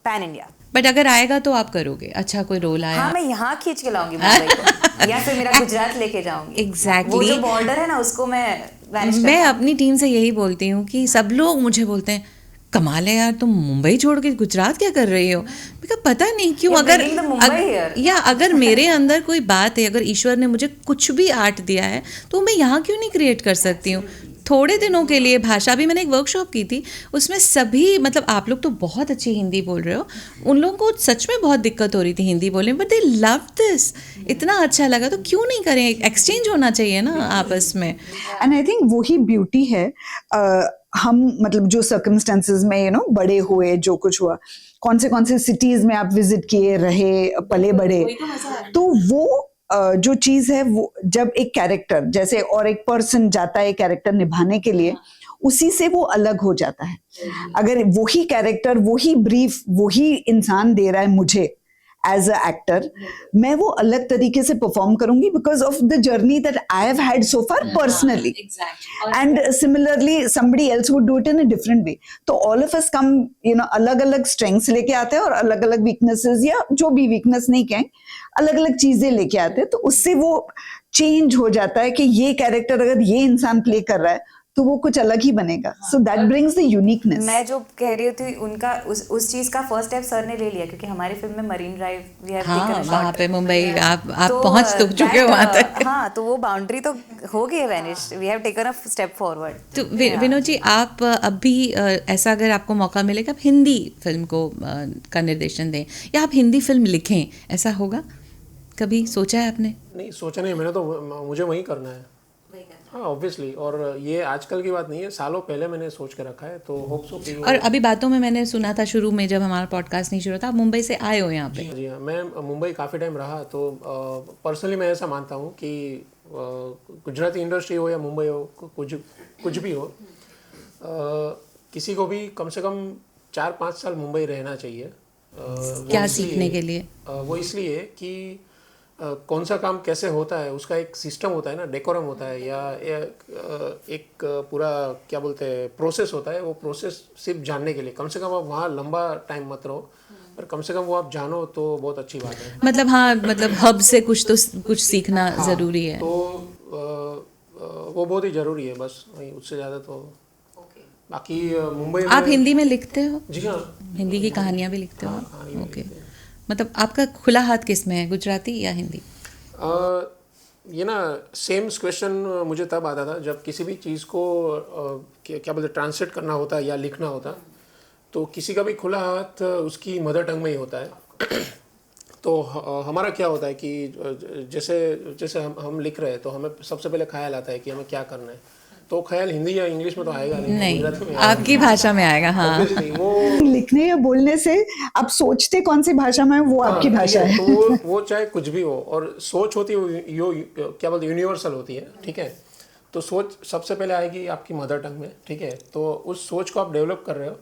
pan India. But अगर आएगा तो आप करोगे? अच्छा कोई रोल आया? हाँ, मैं यहाँ खींच के लाऊंगी मुंबई को, या फिर मेरा गुजरात लेके जाऊंगी। Exactly. वो जो बॉर्डर है ना उसको मैं vanish मैं अपनी टीम से यही बोलती हूँ कि सब लोग मुझे बोलते हैं कमाल है यार, तुम मुंबई छोड़ के गुजरात क्या कर रही हो? बिकॉज पता नहीं क्यों, You're अगर bringing the Mumbai here. या अगर मेरे अंदर कोई बात है, अगर ईश्वर ने मुझे कुछ भी आर्ट दिया है तो मैं यहाँ क्यों नहीं क्रिएट कर सकती हूँ? थोड़े दिनों के लिए भाषा भी, मैंने एक वर्कशॉप की थी, उसमें सभी, मतलब आप लोग तो बहुत अच्छी हिंदी बोल रहे हो, उन लोगों को सच में बहुत दिक्कत हो रही थी हिंदी बोलने में, बट दे लव दिस, इतना अच्छा लगा, तो क्यों नहीं करें? एक्सचेंज होना चाहिए ना आपस में। एंड आई थिंक वही ब्यूटी है। हम मतलब जो सर्कमस्टेंसेस में यू नो बड़े हुए, जो कुछ हुआ, कौन से सिटीज में आप विजिट किए, रहे, पले बड़े, तो वो जो चीज है, वो जब एक कैरेक्टर जैसे और एक पर्सन जाता है कैरेक्टर निभाने के लिए, उसी से वो अलग हो जाता है। अगर वही कैरेक्टर, वही ब्रीफ, वही इंसान दे रहा है मुझे एज अ एक्टर, मैं वो अलग तरीके से परफॉर्म करूंगी because of the journey that I have had so far personally, and similarly somebody else would do it in a different way. तो all of us come, you know, अलग अलग strengths लेके आते हैं और अलग अलग वीकनेसेस, या जो भी वीकनेस नहीं कहें, अलग अलग चीजें लेके आते हैं, तो उससे वो चेंज हो जाता है कि ये कैरेक्टर अगर ये इंसान प्ले कर रहा है तो वो कुछ अलग ही बनेगा. So that brings the uniqueness. मैं जो कह रही थी उनका उस चीज का फर्स्ट स्टेप सर ने ले लिया, क्योंकि हमारी फिल्म में Marine Drive we have taken हाँ अ वहाँ शॉट. पे मुंबई आप पहुँच तो चुके हो वहाँ तक. हाँ, तो वो बाउंड्री तो हो गई है vanish. We have taken a step forward. तो विनोद जी, आप अभी ऐसा अगर आपको मौका मिलेगा आप हिंदी फिल्म को का निर्देशन दें या आप हिंदी फिल्म लिखें, ऐसा होगा? कभी सोचा है आपने? नहीं सोचा नहीं मैंने, तो मुझे वही करना है. हाँ ऑब्वियसली, और ये आजकल की बात नहीं है, सालों पहले मैंने सोच के रखा है, तो होप सो कि और अभी बातों में मैंने सुना था शुरू में जब हमारा पॉडकास्ट नहीं शुरू था, आप मुंबई से आए हो यहाँ पे. जी हाँ, मैं मुंबई काफ़ी टाइम रहा, तो पर्सनली मैं ऐसा मानता हूँ कि गुजराती इंडस्ट्री हो या मुंबई हो, कुछ भी हो, किसी को भी कम से कम 4-5 साल मुंबई रहना चाहिए. क्या सीखने के लिए? वो इसलिए कि कौन सा काम कैसे होता है, उसका एक सिस्टम होता है ना, डेकोरम होता है, या एक पूरा क्या बोलते हैं प्रोसेस होता है. वो प्रोसेस सिर्फ जानने के लिए, कम से कम आप वहाँ लंबा टाइम मत रहो, पर कम से कम वो आप जानो तो बहुत अच्छी बात है. मतलब हाँ, मतलब हब से कुछ सीखना ज़रूरी है. तो वो बहुत ही ज़रूरी है, बस वही, उससे ज़्यादा तो. बाकी मुंबई में आप हिंदी में लिखते हो? जी हाँ, हिंदी की कहानियाँ भी लिखते हो? कहानी भी ओके. लिखते हैं. मतलब आपका खुला हाथ किस में है, गुजराती या हिंदी? ये ना सेम क्वेश्चन मुझे तब आता था जब किसी भी चीज़ को क्या बोलते ट्रांसलेट करना होता या लिखना होता, तो किसी का भी खुला हाथ उसकी मदर टंग में ही होता है. तो हमारा क्या होता है कि जैसे हम लिख रहे हैं, तो हमें सबसे पहले ख्याल आता है कि हमें क्या करना है. तो ख्याल हिंदी या इंग्लिश में तो आएगा नहीं, गुजराती में आपकी भाषा में आएगा. हाँ, Obviously, वो लिखने या बोलने से आप सोचते कौन सी भाषा में है, वो आपकी भाषा है. तो वो चाहे कुछ भी हो, और सोच होती है यो क्या बोलते यूनिवर्सल होती है. ठीक है, तो सोच सबसे पहले आएगी आपकी मदर टंग में. ठीक है, तो उस सोच को आप डेवलप कर रहे हो.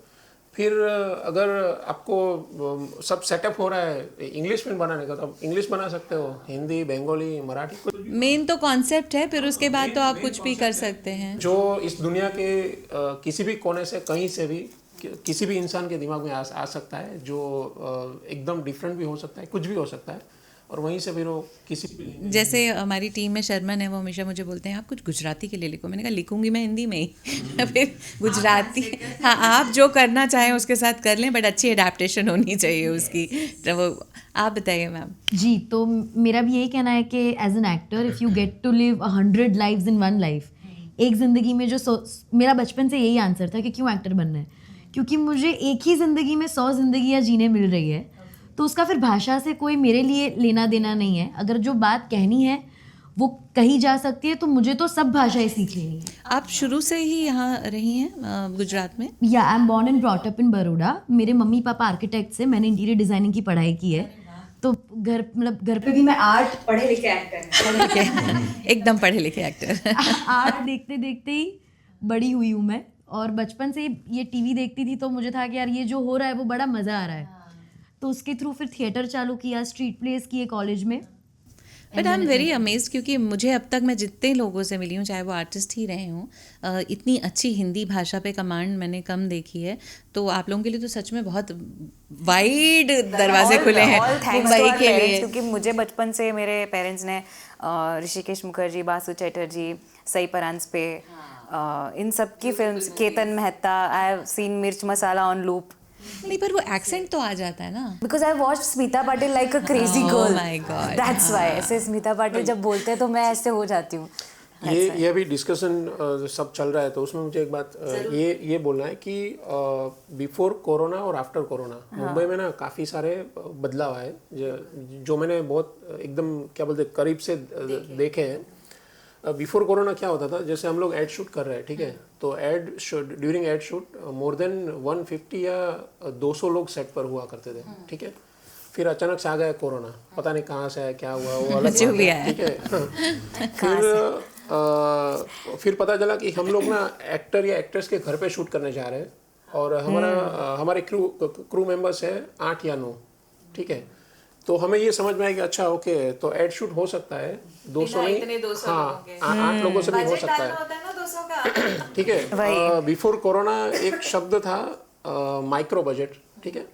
फिर अगर आपको सब सेटअप हो रहा है इंग्लिश फिल्म बनाने का, तो आप इंग्लिश बना सकते हो, हिंदी, बंगाली, मराठी, कुछ भी. मेन तो कॉन्सेप्ट है, फिर उसके बाद तो आप कुछ भी कर सकते हैं. जो इस दुनिया के किसी भी कोने से, कहीं से भी, किसी भी इंसान के दिमाग में आ सकता है, जो एकदम डिफरेंट भी हो सकता है, कुछ भी हो सकता है, और वहीं से फिर वो किसी भी. जैसे हमारी टीम में शर्मन है, वो हमेशा मुझे बोलते हैं आप कुछ गुजराती के लिए लिखो. मैंने कहा लिखूंगी मैं हिंदी में ही. फिर गुजराती, हाँ आप जो करना चाहें उसके साथ कर लें, बट अच्छी अडेप्टेशन होनी चाहिए उसकी. तो वो आप बताइए मैम. जी, तो मेरा भी यही कहना है कि as an actor if you get to live 100 lives in one life, एक ज़िंदगी में जो मेरा बचपन से यही आंसर था कि क्यों एक्टर बनना है, क्योंकि मुझे एक ही ज़िंदगी में 100 ज़िंदगियाँ जीने मिल रही है, तो उसका फिर भाषा से कोई मेरे लिए लेना देना नहीं है. अगर जो बात कहनी है वो कही जा सकती है, तो मुझे तो सब भाषाएं सीख लेनी है. आप शुरू से ही यहाँ रही हैं गुजरात में? या I am born and brought up in Baroda. मेरे मम्मी पापा आर्किटेक्ट से, मैंने इंटीरियर डिज़ाइनिंग की पढ़ाई की है, तो घर पे भी मैं आर्ट पढ़े लिखे एक्टर. एकदम पढ़े लिखे एक्टर. आर्ट देखते देखते ही बड़ी हुई हूँ मैं, और बचपन से ये टीवी देखती थी, तो मुझे था कि यार ये जो हो रहा है वो बड़ा मज़ा आ रहा है, तो उसके थ्रू फिर थिएटर चालू किया, स्ट्रीट प्लेस किए कॉलेज में. But I am very amazed, क्योंकि मुझे अब तक मैं जितने लोगों से मिली हूँ, चाहे वो आर्टिस्ट ही रहे हों, इतनी अच्छी हिंदी भाषा पे कमांड मैंने कम देखी है. तो आप लोगों के लिए तो सच में बहुत वाइड दरवाजे खुले हैं मुंबई के लिए. क्योंकि मुझे बचपन से मेरे पेरेंट्स ने ऋषिकेश मुखर्जी, बासु चैटर्जी, सई परांजपे, इन सब की films, Ketan Mehta, I have scene मिर्च मसाला ऑन लूप. नहीं, पर वो एक्सेंट तो आ जाता है ना. Because I watched Smita Patil like a crazy girl. Oh my God. That's why. ऐसे स्मिता पाटिल जब बोलते हैं तो मैं ऐसे हो जाती हूँ. ये अभी डिस्कशन सब चल रहा है, तो उसमें मुझे एक बात ये बोलना है कि बिफोर कोरोना और आफ्टर कोरोना मुंबई में ना काफ़ी सारे बदलाव आए, जो मैंने बहुत एकदम क्या बोलते करीब से देखे हैं. बिफोर कोरोना क्या होता था, जैसे हम लोग एड शूट कर रहे हैं, ठीक है, तो during ad shoot more than 150 या 200 लोग सेट पर हुआ करते थे. ठीक है, फिर अचानक से आ गया कोरोना, पता नहीं कहाँ से आया, क्या हुआ, वो अलग जो भी है. ठीक है. फिर पता चला कि हम लोग ना एक्टर या एक्ट्रेस के घर पे शूट करने जा रहे हैं, और हमारे क्रू मेंबर्स है 8 या 9. ठीक है, तो हमें ये समझ में आया कि अच्छा ओके, तो एड शूट हो सकता है 200 नहीं, हाँ 8 लोगों से भी हो सकता है. ठीक है, बिफोर कोरोना एक शब्द था माइक्रो बजट. ठीक है,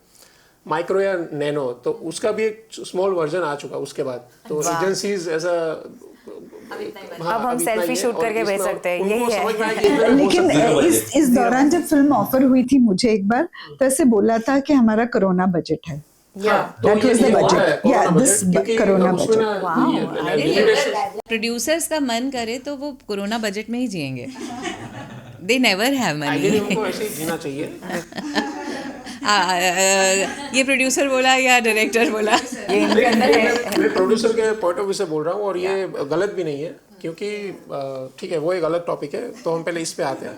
माइक्रो या नैनो, तो उसका भी एक स्मॉल वर्जन आ चुका उसके बाद. तो एजेंसीज ऐसा हाँ, अब हम इतना ही सेल्फी है, शूट और करके भेज इसमें सकते हैं, उनको यही है। समझ में आया कि इतना हो लेकिन सकता है। इस दौरान जब फिल्म ऑफर हुई थी मुझे एक बार, तो ऐसे बोला था कि हमारा कोरोना बजट है। हाँ, तो That was the ये budget. है Yeah, कोरोना this बजट, क्योंकि कोरोना उसमें budget. ना Wow, ये I didn't limitation- प्रोड्यूसर्स का मन करे तो वो कोरोना बजट में ही जिएंगे. They never have ideally money. उनको ऐसे ही जीना चाहिए। ये प्रोड्यूसर बोला या डायरेक्टर बोला? ये इनके अंदर है। मैं प्रोड्यूसर के पॉइंट ऑफ व्यू से बोल रहा हूँ, और ये गलत भी नहीं है, क्योंकि ठीक है वो एक अलग टॉपिक है, तो हम पहले इस पे आते हैं।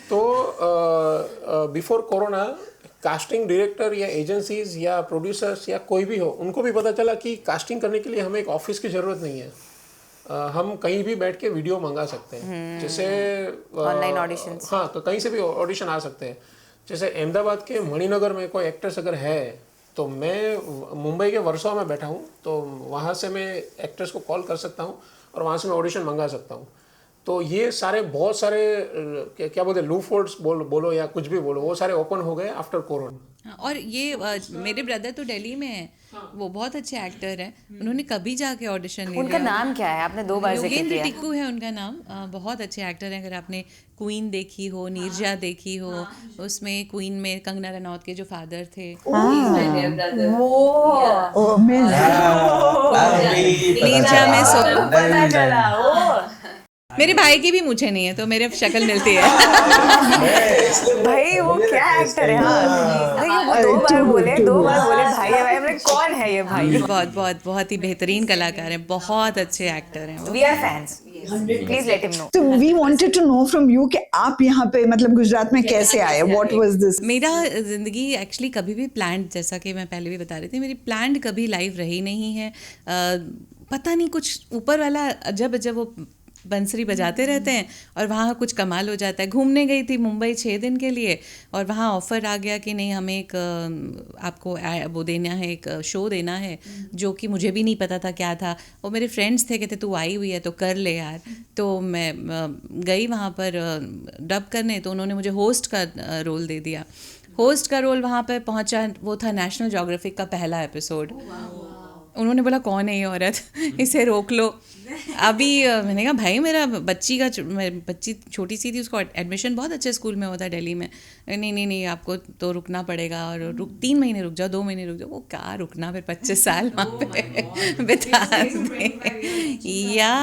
तो बिफोर कोरोना कास्टिंग डायरेक्टर या एजेंसीज या प्रोड्यूसर्स या कोई भी हो, उनको भी पता चला कि कास्टिंग करने के लिए हमें एक ऑफिस की ज़रूरत नहीं है। हम कहीं भी बैठ के वीडियो मंगा सकते हैं, जैसे ऑनलाइन ऑडिशंस। हाँ, तो कहीं से भी ऑडिशन आ सकते हैं। जैसे अहमदाबाद के मणिनगर में कोई एक्ट्रेस अगर है, तो मैं मुंबई के वर्सोवा में बैठा हूँ, तो वहाँ से मैं एक्ट्रेस को कॉल कर सकता हूँ और वहाँ से मैं ऑडिशन मंगा सकता हूँ। तो ये सारे बहुत सारे क्या बोलते हैं, लूप होल्स बोलो या कुछ भी बोलो, वो सारे ओपन हो गए आफ्टर कोरोना। और ये मेरे ब्रदर तो दिल्ली में है, वो बहुत अच्छे एक्टर हैं, उन्होंने कभी जाके ऑडिशन नहीं उनका दिया. नाम क्या है? आपने 2 बार जिक्र योगेंद्र किया। टिक्कू है उनका नाम. बहुत अच्छे एक्टर हैं. अगर आपने क्वीन देखी हो, नीरजा देखी हो, उसमें क्वीन में कंगना रनौत के जो फादर थे, Oh, amazing. नीरजा में मेरे भाई की भी मुझे नहीं है, तो मेरे शक्ल मिलती है. भाई वो क्या एक्टर है? हाँ, देखिए वो 2 बार बोले भाई है भाई, हमने कौन है ये भाई? बहुत बहुत बहुत ही बेहतरीन कलाकार हैं, बहुत अच्छे एक्टर हैं वो. We are fans, please let him know. So we wanted to know from you कि आप यहाँ पे मतलब गुजरात में कैसे आए? What was this? मेरा ज़िंदगी एक्चुअली कभी भी प्लान्ड, जैसा कि मैं पहले भी बता रही थी, मेरी प्लान्ड कभी लाइफ रही नहीं है. पता नहीं कुछ ऊपर वाला जब वो बंसरी बजाते रहते हैं और वहाँ कुछ कमाल हो जाता है. घूमने गई थी मुंबई 6 दिन के लिए, और वहाँ ऑफ़र आ गया कि नहीं हमें एक आपको वो देना है, एक शो देना है, जो कि मुझे भी नहीं पता था क्या था. वो मेरे फ्रेंड्स थे, कहते तू आई हुई है तो कर ले यार. तो मैं गई वहाँ पर डब करने, तो उन्होंने मुझे होस्ट का रोल दे दिया. होस्ट का रोल वहाँ पर पहुँचा, वो था नेशनल ज्योग्राफिक का पहला एपिसोड. उन्होंने बोला कौन है ये औरत, इसे रोक लो. अभी मैंने कहा भाई मेरा बच्ची छोटी सी थी, उसको एडमिशन बहुत अच्छे स्कूल में होता है दिल्ली में. नहीं आपको तो रुकना पड़ेगा, और 3 महीने रुक जाओ, 2 महीने रुक जाओ. वो क्या रुकना, फिर 25 साल वहाँ पे बिता दें या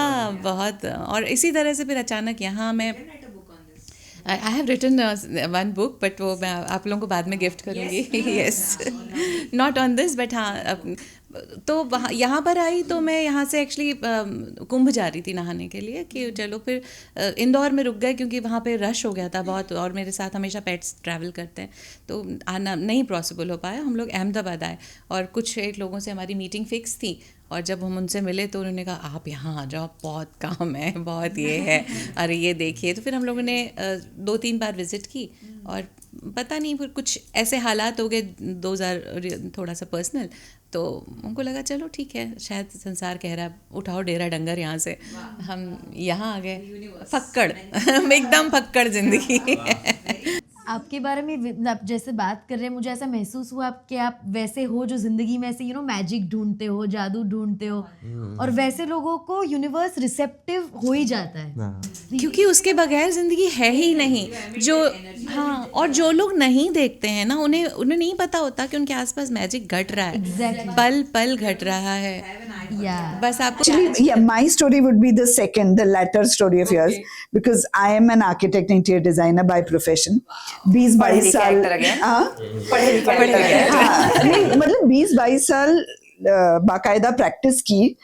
बहुत. और इसी तरह से फिर अचानक यहाँ मैं I have written 1 book, but वो मैं आप लोगों को बाद में गिफ्ट करूँगी. Yes, not on this, but हाँ. तो वहाँ यहाँ पर आई तो मैं यहाँ से एक्चुअली कुंभ जा रही थी नहाने के लिए, कि चलो फिर इंदौर में रुक गए क्योंकि वहाँ पे रश हो गया था बहुत, और मेरे साथ हमेशा पेट्स ट्रैवल करते हैं, तो आना नहीं पॉसिबल हो पाया. हम लोग अहमदाबाद आए और कुछ एक लोगों से हमारी मीटिंग फिक्स थी, और जब हम उनसे मिले तो उन्होंने कहा आप यहाँ आ जाओ, बहुत काम है, बहुत ये है, अरे ये देखिए. तो फिर हम लोगों ने 2-3 बार विज़िट की, और पता नहीं फिर कुछ ऐसे हालात हो गए 2000 थोड़ा सा पर्सनल, तो उनको लगा चलो ठीक है, शायद संसार कह रहा है उठाओ डेरा डंगर यहाँ से. हम यहाँ आ गए. फक्कड़ एकदम फक्कड़ जिंदगी. आपके बारे में आप जैसे बात कर रहे हैं, मुझे ऐसा महसूस हुआ कि आप वैसे हो जो जिंदगी में ऐसे मैजिक ढूंढते हो, जादू ढूंढते हो, और वैसे लोगों को यूनिवर्स रिसेप्टिव हो ही जाता है, क्योंकि उसके बगैर ज़िंदगी है ही नहीं. जो हाँ, और जो लोग नहीं देखते हैं ना, उन्हें नहीं पता होता कि उनके आसपास मैजिक घट रहा है. Exactly. पल पल घट रहा है. बस आपको Actually, yeah, my story would be the latter story of yours, because I am an architect, interior designer by profession. 20-22 साल. हाँ, पढ़े लिखे. हाँ, नहीं, मतलब 20-22 साल बाकायदा प्रैक्टिस की,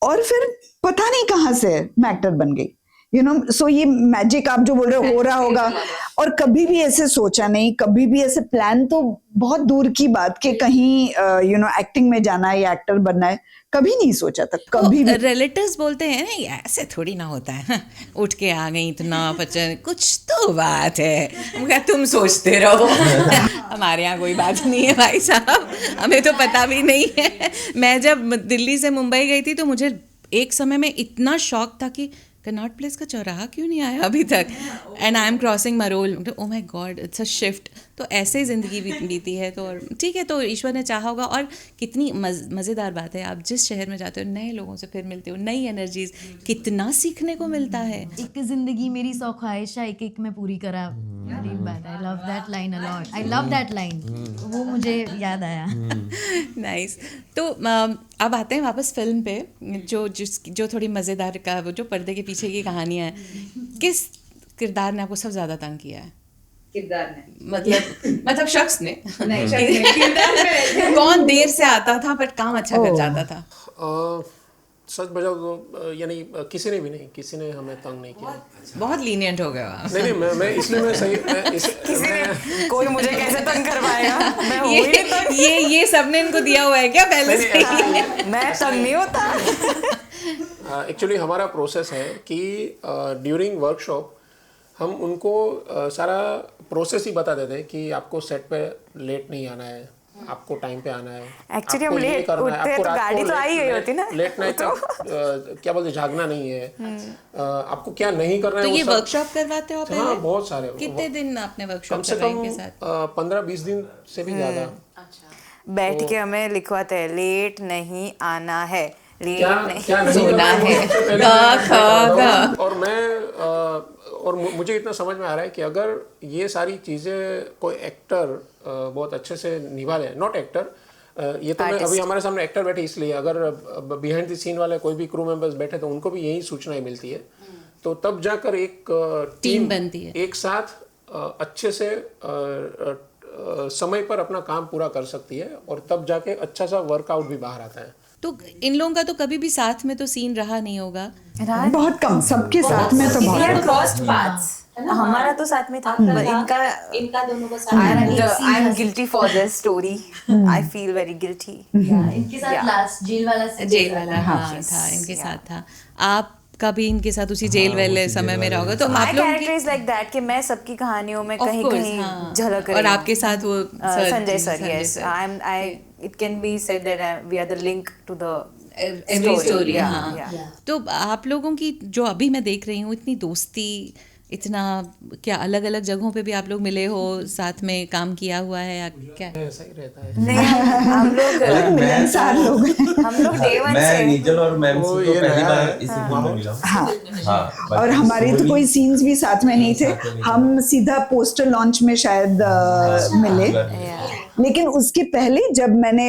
और फिर पता नहीं कहाँ से मैं एक्टर बन गई. सो ये मैजिक आप जो बोल रहे हो रहा होगा, और कभी भी ऐसे सोचा नहीं, कभी भी ऐसे प्लान तो बहुत दूर की बात कि कहीं एक्टिंग में जाना है या एक्टर बनना है, कभी नहीं सोचा था, कभी भी. रिलेटिव्स बोलते हैं नहीं ऐसे थोड़ी ना होता है, उठ के आ गई इतना पचन, कुछ तो बात है. क्या तुम सोचते रहो. हमारे यहाँ कोई बात नहीं है भाई साहब, हमें तो पता भी नहीं है. मैं जब दिल्ली से मुंबई गई थी तो मुझे एक समय में इतना शौक था कि कनॉट प्लेस का चौराहा क्यों नहीं आया अभी तक, and I am crossing Marol, oh my God it's a shift. तो ऐसे ही ज़िंदगी बीती है, तो ठीक है, तो ईश्वर ने चाहा होगा। और कितनी मज़ेदार बात है, आप जिस शहर में जाते हो नए लोगों से फिर मिलते हो, नई एनर्जीज, कितना सीखने को मिलता है। एक जिंदगी मेरी 100 ख्वाहिशा एक एक में पूरी करा, very bad, I love that line a lot, I love that line, वो मुझे याद आया। नाइस। तो अब आते हैं वापस फिल्म पे, जो थोड़ी मज़ेदार का, वो जो पर्दे के पीछे की कहानियाँ हैं। किस किरदार ने आपको सबसे ज़्यादा तंग किया है? किरदार ने मतलब शख्स ने कौन देर से आता था बट काम अच्छा कर जाता था? सच बजाओ तो यानी किसी ने भी नहीं, किसी ने हमें तंग नहीं किया। बहुत लीनियंट हो गया आप। नहीं मैं इसलिए मैं सही मैं कोई मुझे कैसे तंग करवाएगा, मैं हो ही नहीं तंग। ये सबने इनको दिया हुआ है क्या पहले से ही? मैं तंग नहीं होता। एक्चुअली हमारा प्रोसेस है कि ड्यूरिंग वर्कशॉप हम उनको सारा प्रोसेस ही बता देते हैं कि आपको सेट पे लेट नहीं आना है, आपको टाइम पे आना है। एक्चुअली हम लेट उठते तो गाड़ी तो आई गई होती ना, लेट नाइट तक क्या बोलते जागना नहीं है, आपको क्या नहीं करना है। तो वो ये सब वर्कशॉप करवाते हो पहले? हाँ, बहुत सारे। कितने दिन आपने वर्कशॉप कम से करवाई कम इनके साथ? 15-20 दिन से भी ज्यादा। बैठ के हमें लिखवाते हैं लेट नहीं आना है, लेट नहीं क्या नहीं सोना करना है, उससे पहले गा। और मुझे इतना समझ में आ रहा है कि अगर ये सारी चीज़ें कोई एक्टर बहुत अच्छे से निभा ले, नॉट एक्टर, ये तो मैं अभी हमारे सामने एक्टर बैठे इसलिए, अगर बिहाइंड द सीन वाले कोई भी क्रू मेंबर्स बैठे तो उनको भी यही सूचनाएं मिलती है, तो तब जाकर एक टीम बनती है, एक साथ अच्छे से समय पर अपना काम पूरा कर सकती है, और तब जाके अच्छा सा वर्कआउट भी बाहर आता है। तो इन लोगों का तो कभी भी साथ में तो सीन रहा नहीं होगा। बहुत कम, सबके साथ में तो बहुत कम। हमारा तो साथ में था, इनका दोनों का साथ। I am guilty for this story, I feel very guilty. इनके साथ लास्ट जेल वाला हाँ था, इनके साथ था। आप कभी इनके साथ उसी जेल वाले समय में रहोगे, तो आप लोग कैरेक्टर इज लाइक दैट कि मैं सबकी कहानियों में कहीं कहीं झलक रही और आपके साथ वो Sanjay sir, yes, I it can be said that we are the link to the every story. तो आप लोगों की जो अभी मैं देख रही हूँ, इतनी दोस्ती, इतना क्या अलग अलग जगहों पे भी आप लोग मिले हो, साथ में काम किया हुआ है या क्या? ऐसा ही रहता है। नहीं, हम लोग डे वन मैं से नीजल और मैम से तो पहली बार इसी फिल्म में मिला हूँ। हाँ, और हमारे तो कोई सीन्स भी साथ में नहीं थे, हम सीधा पोस्टर लॉन्च में शायद मिले। लेकिन उसके पहले जब मैंने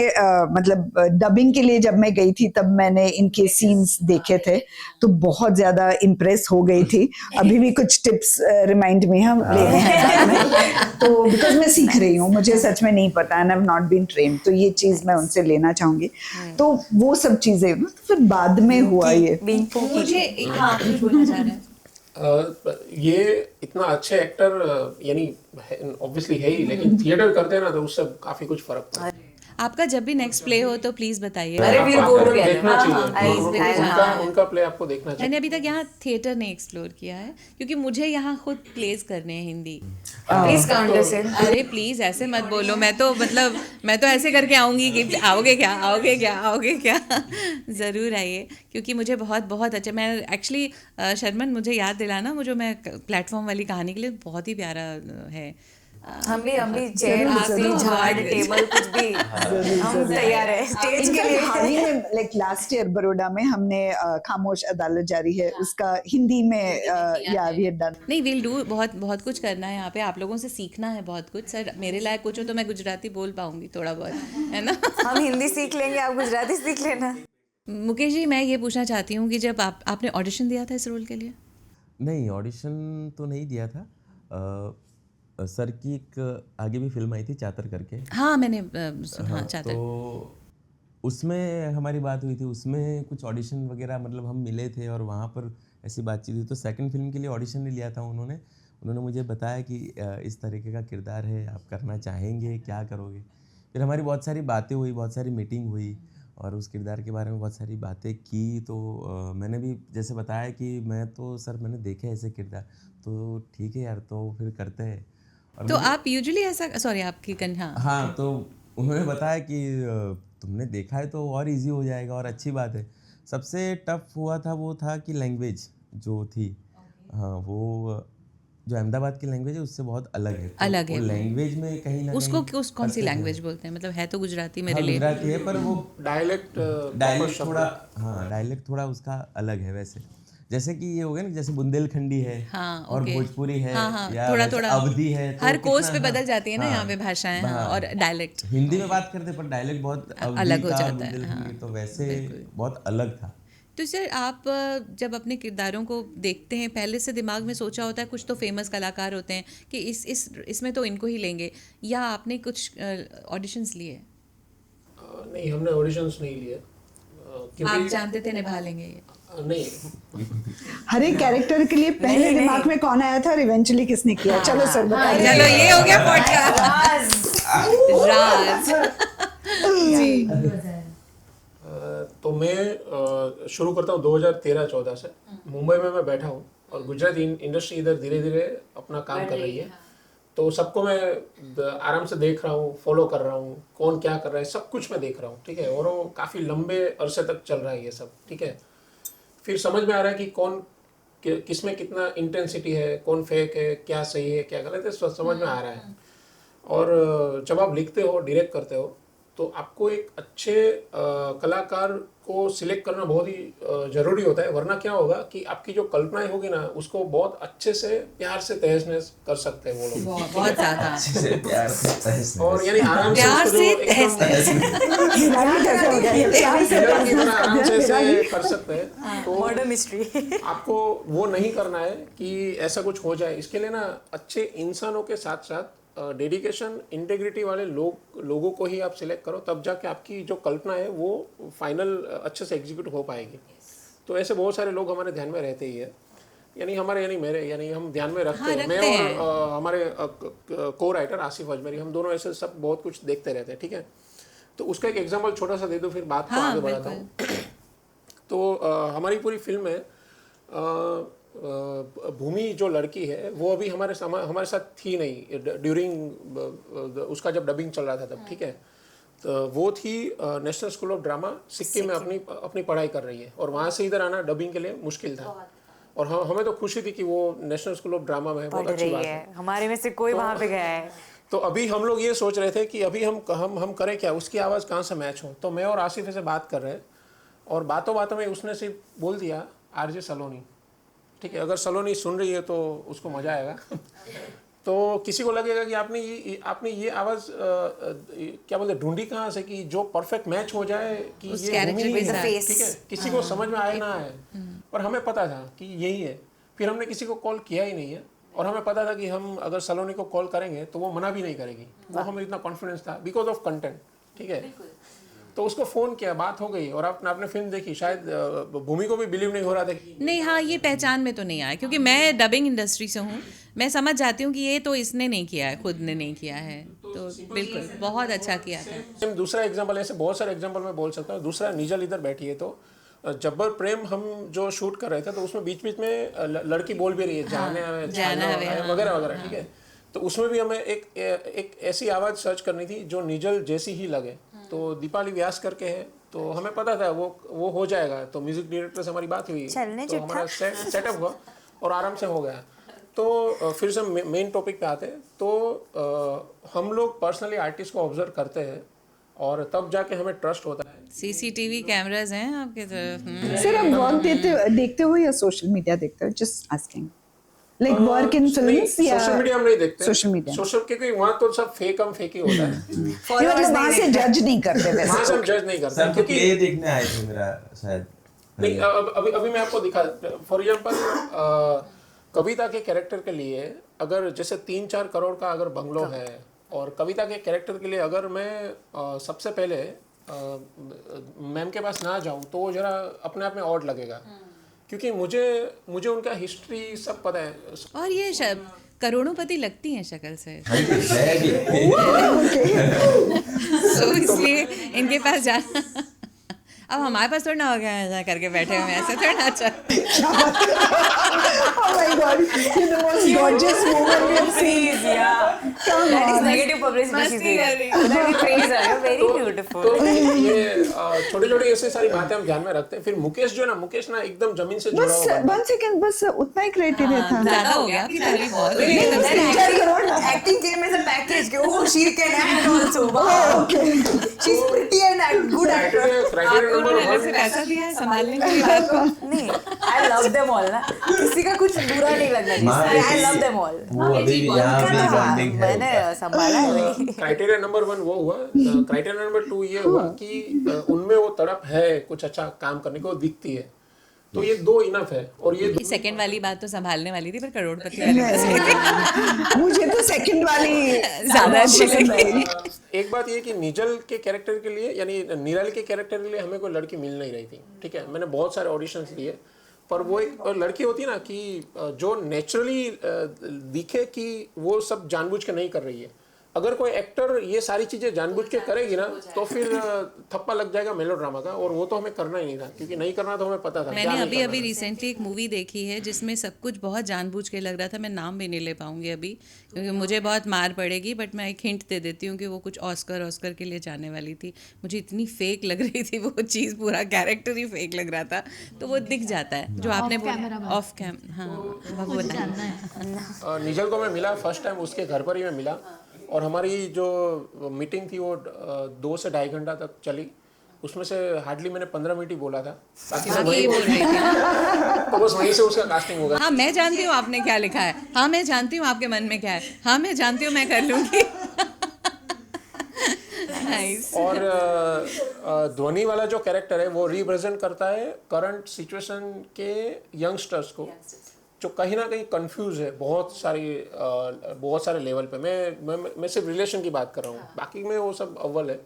मतलब डबिंग के लिए जब मैं गई थी, तब मैंने इनके सीन्स देखे थे, तो बहुत ज्यादा इम्प्रेस हो गई थी। अभी भी कुछ टिप्स रिमाइंड में हम ले रहे हैं, तो बिकॉज मैं सीख रही हूँ, मुझे सच में नहीं पता, and I have not been trained, तो ये चीज मैं उनसे लेना चाहूंगी। तो वो सब चीजें तो फिर बाद में हुआ ये। मुझे हाँ कुछ बोलना चाह रहे हैं। ये इतना अच्छे एक्टर यानी ऑब्वियसली है ही, लेकिन थिएटर करते हैं ना तो उससे काफी कुछ फर्क पड़ता है। आपका जब भी नेक्स्ट प्ले हो तो प्लीज बताइए। अरे वीर बोल गया, देखना चाहिए, उनका प्ले आपको देखना चाहिए। मैंने अभी तक यहाँ थिएटर नहीं एक्सप्लोर किया है, क्योंकि मुझे यहाँ खुद प्लेस करने हैं Hindi. Please count this in. अरे प्लीज ऐसे मत बोलो, मैं तो ऐसे करके आऊँगी कि आओगे क्या ज़रूर आइए, क्योंकि मुझे बहुत बहुत अच्छा, मैं एक्चुअली शर्मन मुझे याद दिलाना, मुझे मैं प्लेटफॉर्म वाली कहानी के लिए बहुत ही प्यारा है। हम भी चेयर, कुर्सी, झाड़, टेबल, कुछ भी हम तैयार है स्टेज के लिए। हाल ही में लाइक लास्ट ईयर बड़ौदा में हमने खामोश अदालत जारी है, उसका हिंदी में या वी हैड डन। नहीं, विल डू, बहुत कुछ करना है यहाँ पे, आप लोगों से सीखना है बहुत कुछ। सर मेरे लायक कुछ हो तो मैं गुजराती बोल पाऊंगी थोड़ा बहुत, है ना? हम हिंदी सीख लेंगे, आप गुजराती सीख लेना। मुकेश जी, मैं ये पूछना चाहती हूँ कि जब आपने ऑडिशन दिया था इस रोल के लिए? नहीं, ऑडिशन तो नहीं दिया था। सर की एक आगे भी फिल्म आई थी चातर करके। हाँ मैंने सुना, चातर। तो उसमें हमारी बात हुई थी, उसमें कुछ ऑडिशन वगैरह मतलब हम मिले थे और वहाँ पर ऐसी बातचीत हुई। तो सेकंड फिल्म के लिए ऑडिशन नहीं लिया था उन्होंने मुझे बताया कि इस तरीके का किरदार है, आप करना चाहेंगे, क्या करोगे। फिर हमारी बहुत सारी बातें हुई, बहुत सारी मीटिंग हुई और उस किरदार के बारे में बहुत सारी बातें की। तो मैंने भी जैसे बताया कि मैंने देखे ऐसे किरदार, तो ठीक है यार, तो फिर करते हैं। तो आप यूजुअली ऐसा, सॉरी आपकी हाँ, तो उन्होंने बताया कि तुमने देखा है तो और इजी हो जाएगा और अच्छी बात है। सबसे टफ हुआ था वो था कि लैंग्वेज, जो थी, हाँ, वो जो अहमदाबाद की लैंग्वेज है उससे बहुत अलग है। तो अलग है वो वो। लैंग्वेज में कहीं ना उसको कहीं कौन सी करते थे। लैंग्वेज बोलते हैं? मतलब है तो गुजराती मेरे हाँ, लिए। गुजराती है पर वो डायलेक्ट डायलेक्ट थोड़ा, हाँ, डायलेक्ट थोड़ा उसका अलग है वैसे। जैसे कि ये हो गया ना, जैसे बुंदेलखंडी है, हाँ, और ओके। भोजपुरी है, हाँ, हाँ, या थोड़ा वैसे थोड़ा अवधी है, तो हर कोस पे कितना, बदल जाती है ना हाँ, यहाँ पे भाषाएं, हाँ, हाँ, और डायलेक्ट हिंदी में बात करते पर डायलेक्ट बहुत अवधी अलग हो का और जाता है, बुंदेलखंडी, हाँ, तो वैसे बिल्कुल। बहुत अलग था। तो सर आप जब अपने किरदारों को देखते हैं, पहले से दिमाग में सोचा होता है कुछ तो फेमस कलाकार होते हैं कि इसमें तो इनको ही लेंगे, या आपने कुछ ऑडिशंस लिए? नहीं, हमने ऑडिशंस नहीं लिए आप क्योंकि जानते थे निभा लेंगे ये? नहीं, हर एक कैरेक्टर के लिए पहले दिमाग में कौन आया था और इवेंचुअली किसने किया? चलो सर बताइए। चलो ये हो गया पॉडकास्ट राज। जी। तो मैं शुरू करता हूँ 2013-14 से। मुंबई में मैं बैठा हूँ और गुजराती इंडस्ट्री इधर धीरे धीरे अपना काम कर रही है। तो सबको मैं आराम से देख रहा हूँ, फॉलो कर रहा हूँ, कौन क्या कर रहा है सब कुछ मैं देख रहा हूँ, ठीक है। और वो काफ़ी लंबे अरसे तक चल रहा है ये सब, ठीक है। फिर समझ में आ रहा है कि कौन किसमें कितना इंटेंसिटी है, कौन फेक है, क्या सही है, क्या गलत है, सब समझ में आ रहा है। और जब आप लिखते हो, डायरेक्ट करते हो, तो आपको एक अच्छे कलाकार को सिलेक्ट करना बहुत ही ज़रूरी होता है, वरना क्या होगा कि आपकी जो कल्पनाएं होगी ना उसको बहुत अच्छे से प्यार से तहस-नहस कर सकते हैं वो लोग, बहुत ज्यादा अच्छे से प्यार से तहस नहस। और यानी आराम से प्यार उसको से जो एकदम कैसे हो गया ये? प्यार से thriller की तरह आराम से बिरानी। ऐसे कर सकते हैं। तो मर्डर मिस्ट्री। आपको वो नहीं करना है कि ऐसा कुछ हो जाए। इसके लिए ना अच्छे इंसानों के साथ साथ डेडिकेशन, इंटेग्रिटी वाले लोगों को ही आप सिलेक्ट करो, तब जाके आपकी जो कल्पना है वो फाइनल अच्छे से एग्जीक्यूट हो पाएगी। तो ऐसे बहुत सारे लोग हमारे ध्यान में रहते ही है, यानी हम ध्यान में रखते हैं। मैं और हमारे को राइटर आसिफ अजमेरी, हम दोनों ऐसे सब बहुत कुछ देखते रहते हैं, ठीक है। तो उसका एक एग्जाम्पल छोटा सा दे दो, फिर बात को आगे बढ़ाता हूँ। तो हमारी पूरी फिल्म में भूमि जो लड़की है वो अभी हमारे साथ थी नहीं ड्यूरिंग उसका जब डबिंग चल रहा था तब, ठीक है। तो वो थी national school of drama Sikkim में अपनी पढ़ाई कर रही है, और वहाँ से इधर आना डबिंग के लिए मुश्किल था। और हमें तो खुशी थी कि वो नेशनल स्कूल ऑफ ड्रामा में, बहुत अच्छी बात है। हमारे में से कोई वहाँ पे गया है। तो अभी हम लोग ये सोच रहे थे कि अभी हम करें क्या, उसकी आवाज़ कहाँ से मैच हो। तो मैं और आसिफ से बात कर रहे हैं, और बातों बातों में उसने सिर्फ बोल दिया आरजे सलोनी, ठीक है। अगर सलोनी सुन रही है तो उसको मजा आएगा। तो किसी को लगेगा कि आपने ये आवाज़ क्या बोलते ढूंढी कहाँ से कि जो परफेक्ट मैच हो जाए कि उस ये कैरेक्टर भूमि के ही है, साथ। ठीक है। किसी को समझ में आए ना आए, पर हमें पता था कि यही है। फिर हमने किसी को कॉल किया ही नहीं है, और हमें पता था कि हम अगर सलोनी को कॉल करेंगे तो वो मना भी नहीं करेगी। वो हमें इतना कॉन्फिडेंस था बिकॉज ऑफ कंटेंट, ठीक है। तो उसको फ़ोन किया, बात हो गई, और आपने फिल्म देखी। शायद भूमि को भी बिलीव नहीं हो रहा था कि नहीं, हाँ, ये पहचान में तो नहीं आया, क्योंकि मैं डबिंग इंडस्ट्री से हूँ। मैं समझ जाती हूँ कि ये तो इसने नहीं किया है, खुद ने नहीं किया है। तो बिल्कुल बहुत अच्छा किया था। दूसरा एग्जांपल, ऐसे बहुत सारे एग्जांपल मैं बोल सकता हूँ। दूसरा, निजल इधर बैठी है, तो जब्बर प्रेम हम जो शूट कर रहे थे, तो उसमें बीच बीच में लड़की बोल भी रही है, जाना वगैरह वगैरह, ठीक है। तो उसमें भी हमें एक ऐसी आवाज़ सर्च करनी थी जो निजल जैसी ही लगे। तो दीपाली व्यास करके है, तो हमें पता था वो हो जाएगा। तो म्यूजिक डायरेक्टर से हमारी बात हुई, तो हमारा सेटअप हुआ और आराम से हो गया। तो फिर से मेन टॉपिक पे आते हैं। तो हम लोग पर्सनली आर्टिस्ट को ऑब्जर्व करते हैं, और तब जाके हमें ट्रस्ट होता है। सीसीटीवी कैमरास हैं आपके तरफ? सर आप वर्क देखते हो या सोशल मीडिया देखते हो? Just asking, like work in films या सोशल मीडिया हम नहीं देखते। सोशल मीडिया, क्योंकि वहाँ तो सब फेक ही होता है। मतलब वहाँ से जज नहीं करते वैसे। वहाँ से हम जज नहीं करते, सर तो क्योंकि प्ले देखने आए थे मेरा शायद। नहीं, अभी मैं आपको दिखा, फॉर एग्जांपल कविता के कैरेक्टर के लिए अगर जैसे 3-4 करोड़ का अगर बंगलो है, और कविता के कैरेक्टर के लिए अगर मैं सबसे पहले मैम के पास ना जाऊं तो वो जरा अपने आप में ऑड लगेगा, क्योंकि मुझे उनका हिस्ट्री सब पता है। और ये करोड़ोंपति लगती हैं शक्ल से, तो इसलिए इनके पास जाना। अब हमारे पास थोड़ा ना हो गया ऐसा करके बैठे हुए हैं, ऐसे थोड़ा ना अच्छा। Oh my God, you're the most gorgeous woman we have seen. Please, yeah. Come That is on. negative publicity she's giving. That we praise her. You're very beautiful. तो ये छोटी छोटी ऐसी सारी बातें हम ध्यान में रखते हैं। फिर मुकेश जो है ना, मुकेश ना एकदम जमीन से जुड़ा बस हुआ बंदा। 1 सेकंड, बस उतना ही क्राइटेरिया था। ज़्यादा हो गया आपकी तारीफ बहुत हो गई। Then acting came as a package. Oh, she can act also. Wow. She's pretty and good actor. Criteria आपको नंबर उन्होंने 1 से पैसा दिया है संभालने के लिए बात को? नहीं, I love them all ना। किसी का कुछ बुरा नहीं लगना चाहिए। I love them all. वो अभी भी यहाँ भी बॉन्डिंग है मैंने संभाला है भाई। क्राइटेरिया नंबर 1 वो हुआ। क्राइटेरिया नंबर 2 ये हुआ कि उनमें वो तड़प है कुछ अच्छा काम करने को दिखती है, तो ये 2 इनफ है। और ये सेकंड वाली बात तो संभालने वाली थी, पर करोड़पति वाली बात मुझे तो सेकंड वाली ज़्यादा अच्छी लगी। एक बात ये कि निजल के कैरेक्टर के लिए, यानी निराली के कैरेक्टर के लिए हमें कोई लड़की मिल नहीं रही थी, ठीक है। मैंने बहुत सारे ऑडिशंस दिए, पर वो एक लड़की होती है ना कि जो नेचुरली दिखे कि वो सब जानबूझ के नहीं कर रही है। अगर कोई एक्टर ये सारी चीजें जानबूझ के करेगी ना, तो फिर थप्पा लग जाएगा मेलोड्रामा का, और वो तो हमें करना ही नहीं था, क्योंकि नहीं करना तो हमें पता था। मैंने अभी अभी रिसेंटली एक मूवी देखी है जिसमें सब कुछ बहुत जानबूझ के लग रहा था। मैं नाम भी नहीं ले पाऊंगी अभी क्योंकि मुझे बहुत मार पड़ेगी, बट मैं एक हिंट दे देती हूँ कि वो कुछ ऑस्कर के लिए जाने वाली थी। मुझे इतनी फेक लग रही थी वो चीज़, पूरा कैरेक्टर ही फेक लग रहा था, तो वो दिख जाता है जो आपने बोला ऑफ कैम। हाँ, वो बताना। निजल को मैं मिला फर्स्ट टाइम उसके घर पर ही मैं मिला, और हमारी जो मीटिंग थी वो 2 से 2.5 घंटा तक चली। उसमें से हार्डली मैंने 15 मिनट ही बोला था, बाकी सब वही बोल रही थी। तो बस वहीं से उसका कास्टिंग होगा। हाँ, मैं जानती हूँ आपने क्या लिखा है, हाँ मैं जानती हूँ आपके मन में क्या है, हाँ मैं जानती हूँ मैं कर लूँगी। नाइस। और ध्वनि वाला जो कैरेक्टर है वो रिप्रेजेंट करता है करंट सिचुएशन के यंगस्टर्स को, जो कहीं ना कहीं कंफ्यूज है बहुत सारे लेवल पे। मैं सिर्फ रिलेशन की बात कर रहा हूँ, बाकी में वो सब अव्वल है।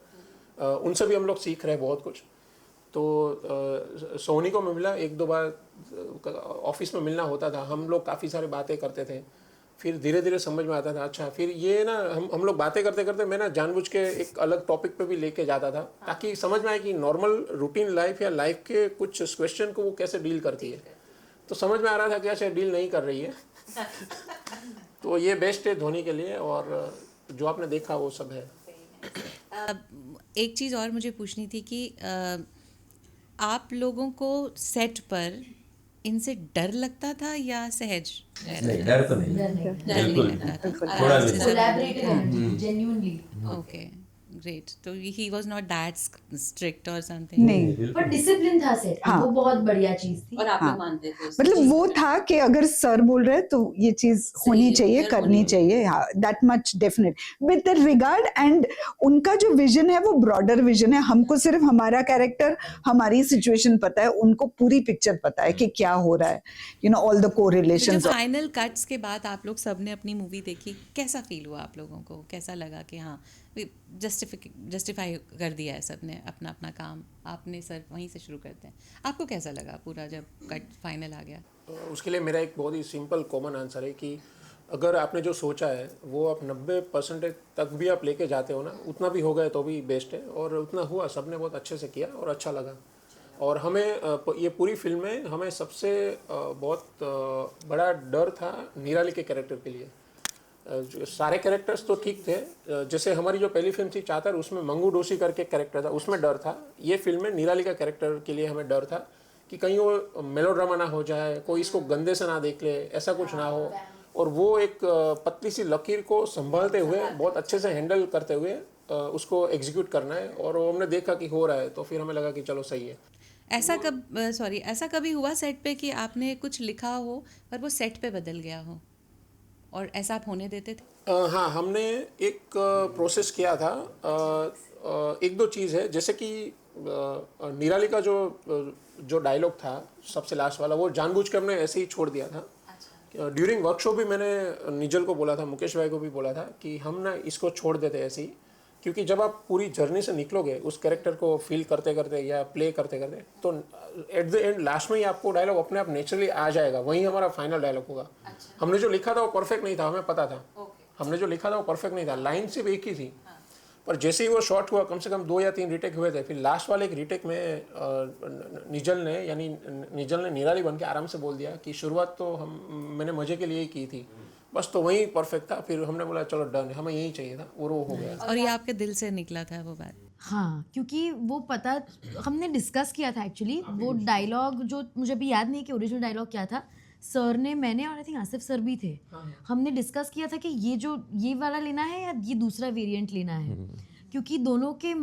उनसे भी हम लोग सीख रहे हैं बहुत कुछ। तो सोनी को मैं मिला 1-2 बार, ऑफिस में मिलना होता था, हम लोग काफ़ी सारी बातें करते थे। फिर धीरे धीरे समझ में आता था, अच्छा फिर ये ना हम लोग बातें करते करते मैं ना जानबूझ के एक अलग टॉपिक पे भी लेके जाता था, ताकि समझ में आए कि नॉर्मल रूटीन लाइफ या लाइफ के कुछ क्वेश्चन को वो कैसे डील करती है। तो समझ में आ रहा था कि अच्छा डील नहीं कर रही है। तो ये बेस्ट है धोनी के लिए, और जो आपने देखा वो सब है। एक चीज़ और मुझे पूछनी थी कि आप लोगों को सेट पर इनसे डर लगता था या सहज? नहीं, डर तो नहीं, बिल्कुल थोड़ा भी नहीं। Collaborative energy, genuinely. Okay, great. तो he was not that strict और समथिंग? नहीं, पर डिसिप्लिन था सेट, हाँ। वो बहुत बढ़िया चीज थी। और आप लोग मानते थे उस मतलब वो था कि अगर सर बोल रहे हैं तो ये चीज होनी चाहिए, करनी चाहिए, हाँ, that much definite with regard. And उनका जो विजन है वो ब्रॉडर विजन है। हमको सिर्फ हमारा कैरेक्टर, हमारी सिचुएशन पता है, उनको पूरी पिक्चर पता है कि क्या हो रहा है, you know, all the correlations. जब फाइनल कट्स के बाद आप लोग सबने अपनी मूवी देखी, कैसा फील हुआ आप लोगों को? कैसा लगा कि हाँ जस्टिफाई कर दिया है सबने अपना अपना काम? आपने सर वहीं से शुरू करते हैं, आपको कैसा लगा पूरा जब कट फाइनल आ गया? उसके लिए मेरा एक बहुत ही सिंपल कॉमन आंसर है कि अगर आपने जो सोचा है वो आप 90% तक भी आप लेके जाते हो ना, उतना भी हो गया तो भी बेस्ट है। और उतना हुआ, सबने बहुत अच्छे से किया और अच्छा लगा। और हमें ये पूरी फिल्म में हमें सबसे बहुत बड़ा डर था निराली के कैरेक्टर के लिए। सारे कैरेक्टर्स तो ठीक थे, जैसे हमारी जो पहली फिल्म थी चातर, उसमें मंगू डोसी करके कैरेक्टर था, उसमें डर था। ये फिल्म में निराली का कैरेक्टर के लिए हमें डर था कि कहीं वो मेलोड्रामा ना हो जाए, कोई इसको गंदे से ना देख ले, ऐसा कुछ ना हो। और वो एक पतली सी लकीर को संभालते हुए, बहुत अच्छे से हैंडल करते हुए उसको एग्जीक्यूट करना है। और वो हमने देखा कि हो रहा है, तो फिर हमें लगा कि चलो सही है। ऐसा कभी हुआ सेट पे कि आपने कुछ लिखा हो पर वो सेट पे बदल गया हो, और ऐसा आप होने देते थे? हाँ, हमने एक प्रोसेस किया था। 1-2 चीज़ है, जैसे कि निराली का जो डायलॉग था सबसे लास्ट वाला, वो जानबूझ कर हमने ऐसे ही छोड़ दिया था। ड्यूरिंग वर्कशॉप भी मैंने निजल को बोला था, मुकेश भाई को भी बोला था कि हम ना इसको छोड़ देते ऐसे ही, क्योंकि जब आप पूरी जर्नी से निकलोगे उस कैरेक्टर को फील करते करते या प्ले करते करते, तो एट द एंड लास्ट में ही आपको डायलॉग अपने आप नेचुरली आ जाएगा, वही हमारा फाइनल डायलॉग होगा। हमने जो लिखा था वो परफेक्ट नहीं था, हमें पता था। हमने जो लिखा था वो परफेक्ट नहीं था, लाइन सिर्फ एक ही थी, पर जैसे ही वो शॉट हुआ कम से कम 2 या 3 रीटेक हुए थे। फिर लास्ट वाले एक रीटेक में निजल ने निराली बन के आराम से बोल दिया कि शुरुआत तो मैंने मज़े के लिए ही की थी बस, तो वही परफेक्ट था। फिर हमने बोला चलो डन, हमें यही चाहिए था और वो हो गया। और ये आपके दिल से निकला था वो बात? हाँ, क्योंकि वो पता हमने डिस्कस किया था एक्चुअली। वो डायलॉग जो मुझे अभी याद नहीं कि ओरिजिनल डायलॉग क्या था, सर ने, मैंने और आई थिंक आसिफ सर भी थे, हमने डिस्कस किया था कि ये वाला लेना है या ये दूसरा वेरिएंट लेना है, क्योंकि दोनों के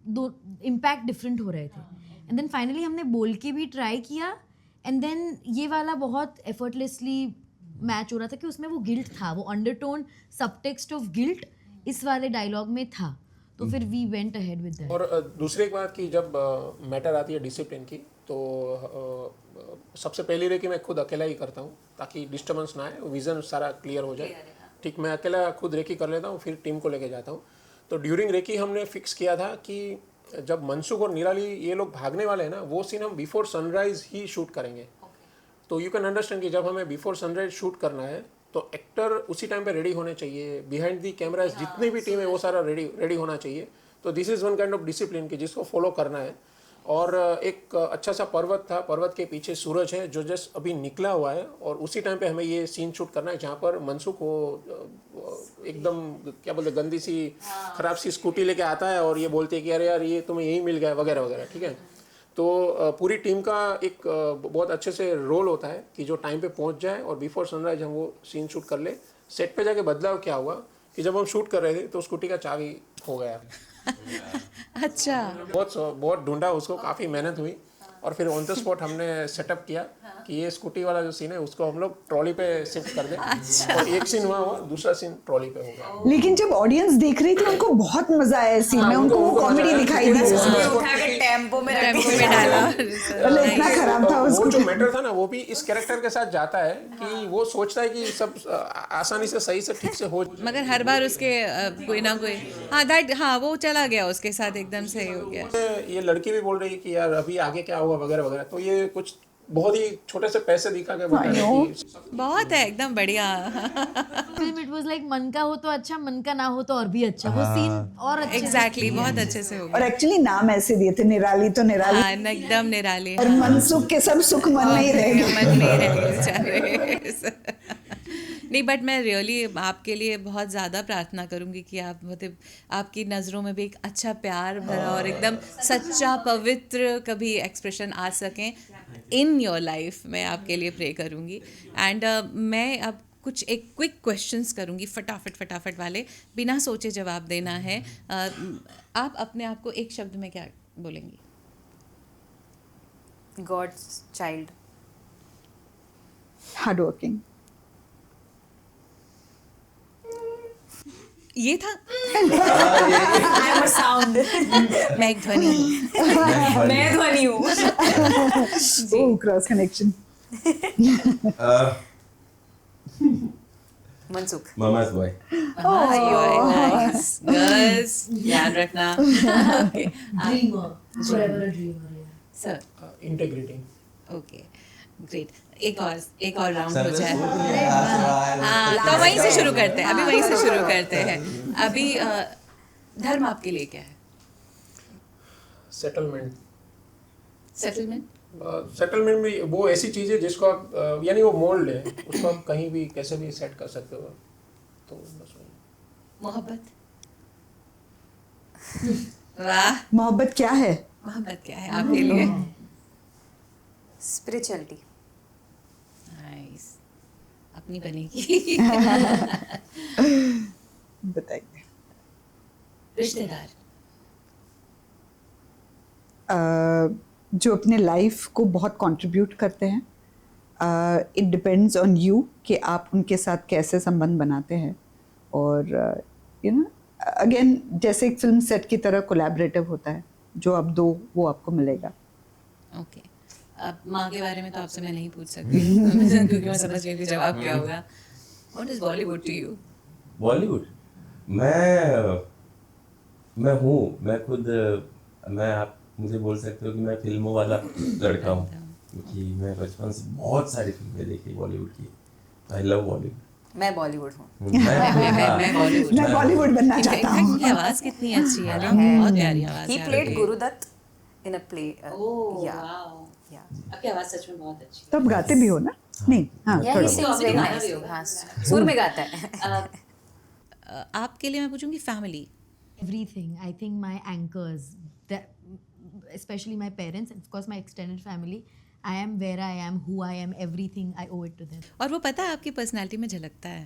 दो इम्पैक्ट डिफरेंट हो रहे थे। एंड देन फाइनली हमने बोल के भी ट्राई किया, एंड देन ये वाला बहुत एफर्टलेसली मैच हो रहा था कि उसमें वो गिल्ट था, वो अंडरटोन सबटेक्स्ट ऑफ गिल्ट इस वाले डायलॉग में था, तो फिर we went ahead with that. और दूसरी एक बात कि जब मैटर आती है डिसिप्लिन की, तो सबसे पहली रेकी मैं खुद अकेला ही करता हूँ ताकि डिस्टर्बेंस ना आए, विज़न सारा क्लियर हो जाए। ठीक, मैं अकेला खुद रेकी कर लेता हूँ, फिर टीम को लेके जाता हूँ। तो ड्यूरिंग रेकी हमने फिक्स किया था कि जब मनसुख और निराली ये लोग भागने वाले हैं ना, वो सीन हम बिफोर सनराइज ही शूट करेंगे। तो यू कैन अंडरस्टैंड कि जब हमें बिफोर सनराइज शूट करना है तो एक्टर उसी टाइम पे रेडी होने चाहिए, बिहाइंड दी कैमराज जितनी भी टीम है वो सारा रेडी होना चाहिए। तो this is one kind of discipline कि जिसको फॉलो करना है। और एक अच्छा सा पर्वत था, पर्वत के पीछे सूरज है जो जस्ट अभी निकला हुआ है, और उसी टाइम पे हमें ये सीन शूट करना है जहाँ पर मनसुख को एकदम क्या बोलते गंदी सी खराब सी स्कूटी लेके आता है और ये बोलते हैं कि अरे यार ये तुम्हें यही मिल गया वगैरह वगैरह। ठीक है, तो पूरी टीम का एक बहुत अच्छे से रोल होता है कि जो टाइम पे पहुंच जाए और बिफोर सनराइज हम वो सीन शूट कर ले। सेट पे जाके बदलाव क्या हुआ कि जब हम शूट कर रहे थे तो स्कूटी का चाबी खो गया। अच्छा, बहुत ढूंढा उसको, काफ़ी मेहनत हुई, और फिर ऑन द स्पॉट हमने सेटअप किया कि ये स्कूटी वाला जो सीन है उसको हम लोग ट्रॉली पे शिफ्ट कर दें। और एक सीन हुआ, दूसरा सीन ट्रॉली पे होगा। लेकिन जब ऑडियंस देख रही थी उनको बहुत मजा आया इस सीन में, उनको वो कॉमेडी दिखाई दी उठा के टेम्पो में डाला। मतलब इतना खराब था वो उसको। जो मैटर था ना वो भी इस कैरेक्टर के साथ जाता है कि वो सोचता है कि सब आसानी से सही से ठीक से हो, मगर हर बार उसके कोई ना कोई वो चला गया उसके साथ, एकदम सही हो गया। ये लड़की भी बोल रही है कि यार अभी आगे क्या होगा वगैरह वगैरह। तो ये कुछ बहुत ही छोटे से पैसे दिखा के बता रहे हैं कि बहुत है, एकदम बढ़िया। फिल्म इट वाज लाइक मन का हो तो अच्छा, मन का ना हो तो और भी अच्छा। वो सीन और अच्छे से एग्जैक्टली, बहुत अच्छे से हो और एक्चुअली नाम ऐसे दिए थे, निराली तो निराली, गया, एकदम निराली। और मनसुख के सब सुख मन नहीं रह गए। मन नहीं रह गए बेचारे। नहीं, बट मैं रियली आपके लिए बहुत ज़्यादा प्रार्थना करूँगी कि आप मतलब आपकी नज़रों में भी एक अच्छा प्यार भरा और एकदम सच्चा पवित्र कभी एक्सप्रेशन आ सकें इन योर लाइफ। मैं आपके लिए प्रे करूँगी। एंड मैं अब कुछ एक क्विक क्वेश्चंस करूँगी, फटाफट वाले, बिना सोचे जवाब देना है। आप अपने आप को एक शब्द में क्या बोलेंगी? God's child. Hard working. ये था साउंड। मैं एक ध्वनि हूँ। मैं ध्वनि हूँ। Oh, cross connection. मनसुख। मामा's boy। नाइस गर्ल्स, ध्यान रखना। Okay sir, integrity. Okay great. एक और राउंड हो जाए। तो वहीं से शुरू करते हैं, अभी वहीं से शुरू करते हैं। अभी धर्म आपके लिए क्या है? सेटलमेंट। सेटलमेंट में वो ऐसी चीज़ है जिसको आप यानी वो मोल्ड है, उसको आप कहीं भी कैसे भी सेट कर सकते हो। तो बस वही। मोहब्बत। वाह, मोहब्बत क्या है? मोहब्बत क्या है आपके लिए? स्पिरिचुअलिटी। नाइस, अपनी बनेगी। बताइए। रिश्तेदार। जो अपने लाइफ को बहुत कंट्रीब्यूट करते हैं। इट डिपेंड्स ऑन यू कि आप उनके साथ कैसे संबंध बनाते हैं। और यू नो अगेन, जैसे एक फिल्म सेट की तरह कोलैबोरेटिव होता है, जो आप दो वो आपको मिलेगा। ओके, अब माँ के बारे में तो आपसे मैं नहीं पूछ सकती क्योंकि मैं समझ गई कि जवाब क्या होगा। What is Bollywood to you? Bollywood, मैं आप मुझे बोल सकते हो कि मैं फिल्मों वाला लड़का हूँ, क्योंकि मैं बचपन से बहुत सारी फिल्में देखी बॉलीवुड की। I love Bollywood. मैं बॉलीवुड हूँ। मैं बॉलीवुड मैं बॉलीवुड बनना चाहता हूँ। उनकी आवाज कितनी अच्छी है ना, बहुत प्यारी आवाज He है played आपकी। Guru Dutt in a play. Oh yeah. Wow, Yeah. आपकी आवाज सच में बहुत अच्छी है। तो आप गाते भी हो ना? नहीं, हाँ Yeah, थोड़ा he sings आपने very गाना nice. भी होगा। हाँ, सुर में गाता है। आपके लिए मैं पूछूंगी family. Everything. I think my anchors, that, especially my parents, and of course my extended family. I am where I am, who I am, everything I owe it to them. और वो पता है आपकी पर्सनालिटी में झलकता है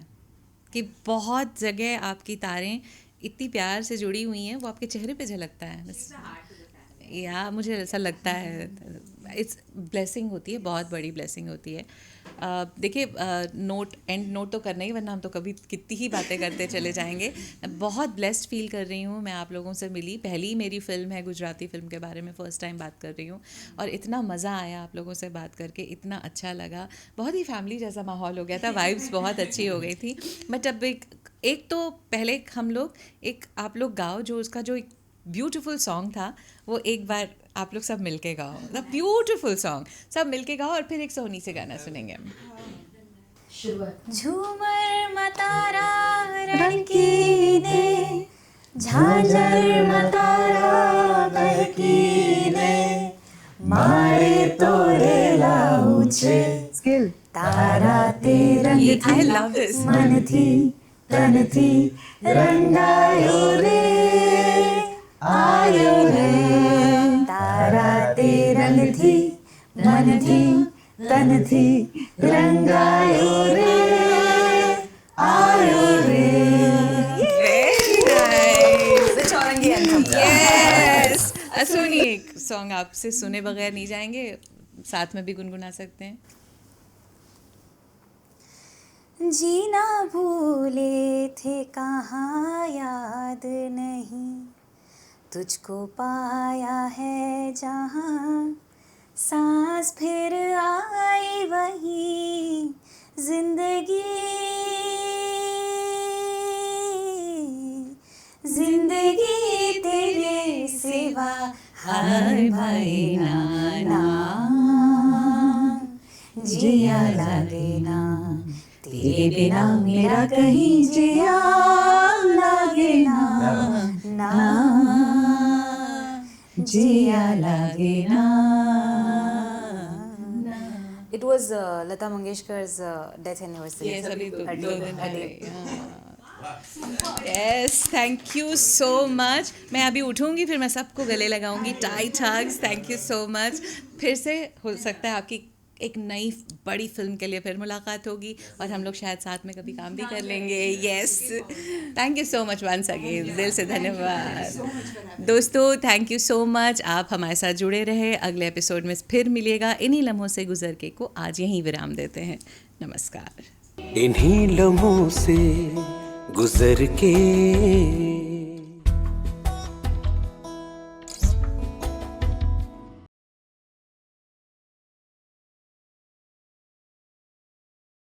कि बहुत जगह आपकी तारें इतनी प्यार से जुड़ी हुई हैं, वो आपके चेहरे पे झलकता है बस। या मुझे ऐसा लगता है, इट्स ब्लेसिंग होती है, बहुत बड़ी ब्लेसिंग होती है। देखिए, एंड नोट तो करना ही, वरना हम तो कभी कितनी ही बातें करते चले जाएंगे। बहुत ब्लेस्ड फील कर रही हूँ, मैं आप लोगों से मिली, पहली मेरी फिल्म है, गुजराती फिल्म के बारे में फ़र्स्ट टाइम बात कर रही हूँ, और इतना मज़ा आया आप लोगों से बात करके, इतना अच्छा लगा, बहुत ही फैमिली जैसा माहौल हो गया था, वाइब्स बहुत अच्छी हो गई थी। बट अब एक तो पहले हम लोग, एक आप लोग गाओ, जो उसका जो एक ब्यूटीफुल सॉन्ग था, वो एक बार आप लोग सब मिलके गाओ, द ब्यूटीफुल सॉन्ग, सब मिलके गाओ, और फिर एक सोनी से गाना सुनेंगे हम। झूमर मतारा रणकी ने, झांझर मतारा बहकी ने, मारे तोरे लाऊचे, स्किल तारा ते रंग I love this. मन थी तन थी, रंगायो रे आयो रे, तारा ते रंग थी मन थी तन थी, रंगायो रे आयो रे। The Chaurangi anthem. Yes, Soni एक सॉन्ग आपसे सुने बगैर नहीं जाएंगे, साथ में भी गुनगुना सकते हैं। जीना भूले थे कहाँ याद नहीं, तुझको पाया है जहाँ, सांस फिर आई वही जिंदगी, जिंदगी तेरे सिवा हाय भाई नाना, जिया लागे ना, तेरे बिना मेरा कहीं जिया लागे ना, ना जिया लागे ना। It was Lata Mangeshkar's death anniversary. Yes, अभी दो दिन पहले। अभी yes, thank you so much. मैं अभी उठूंगी, फिर मैं सबको गले लगाऊंगी, tight hugs. Thank you so much. फिर से हो सकता है आपकी एक नई बड़ी फिल्म के लिए फिर मुलाकात होगी, और हम लोग शायद साथ में कभी काम भी कर लेंगे। Yes, thank you so much once again, दिल से धन्यवाद दोस्तों, थैंक यू सो मच। आप हमारे साथ जुड़े रहे, अगले एपिसोड में फिर मिलिएगा। इन्हीं लम्हों से गुजर के को आज यहीं विराम देते हैं। नमस्कार। इन्हीं लम्हों से गुजर के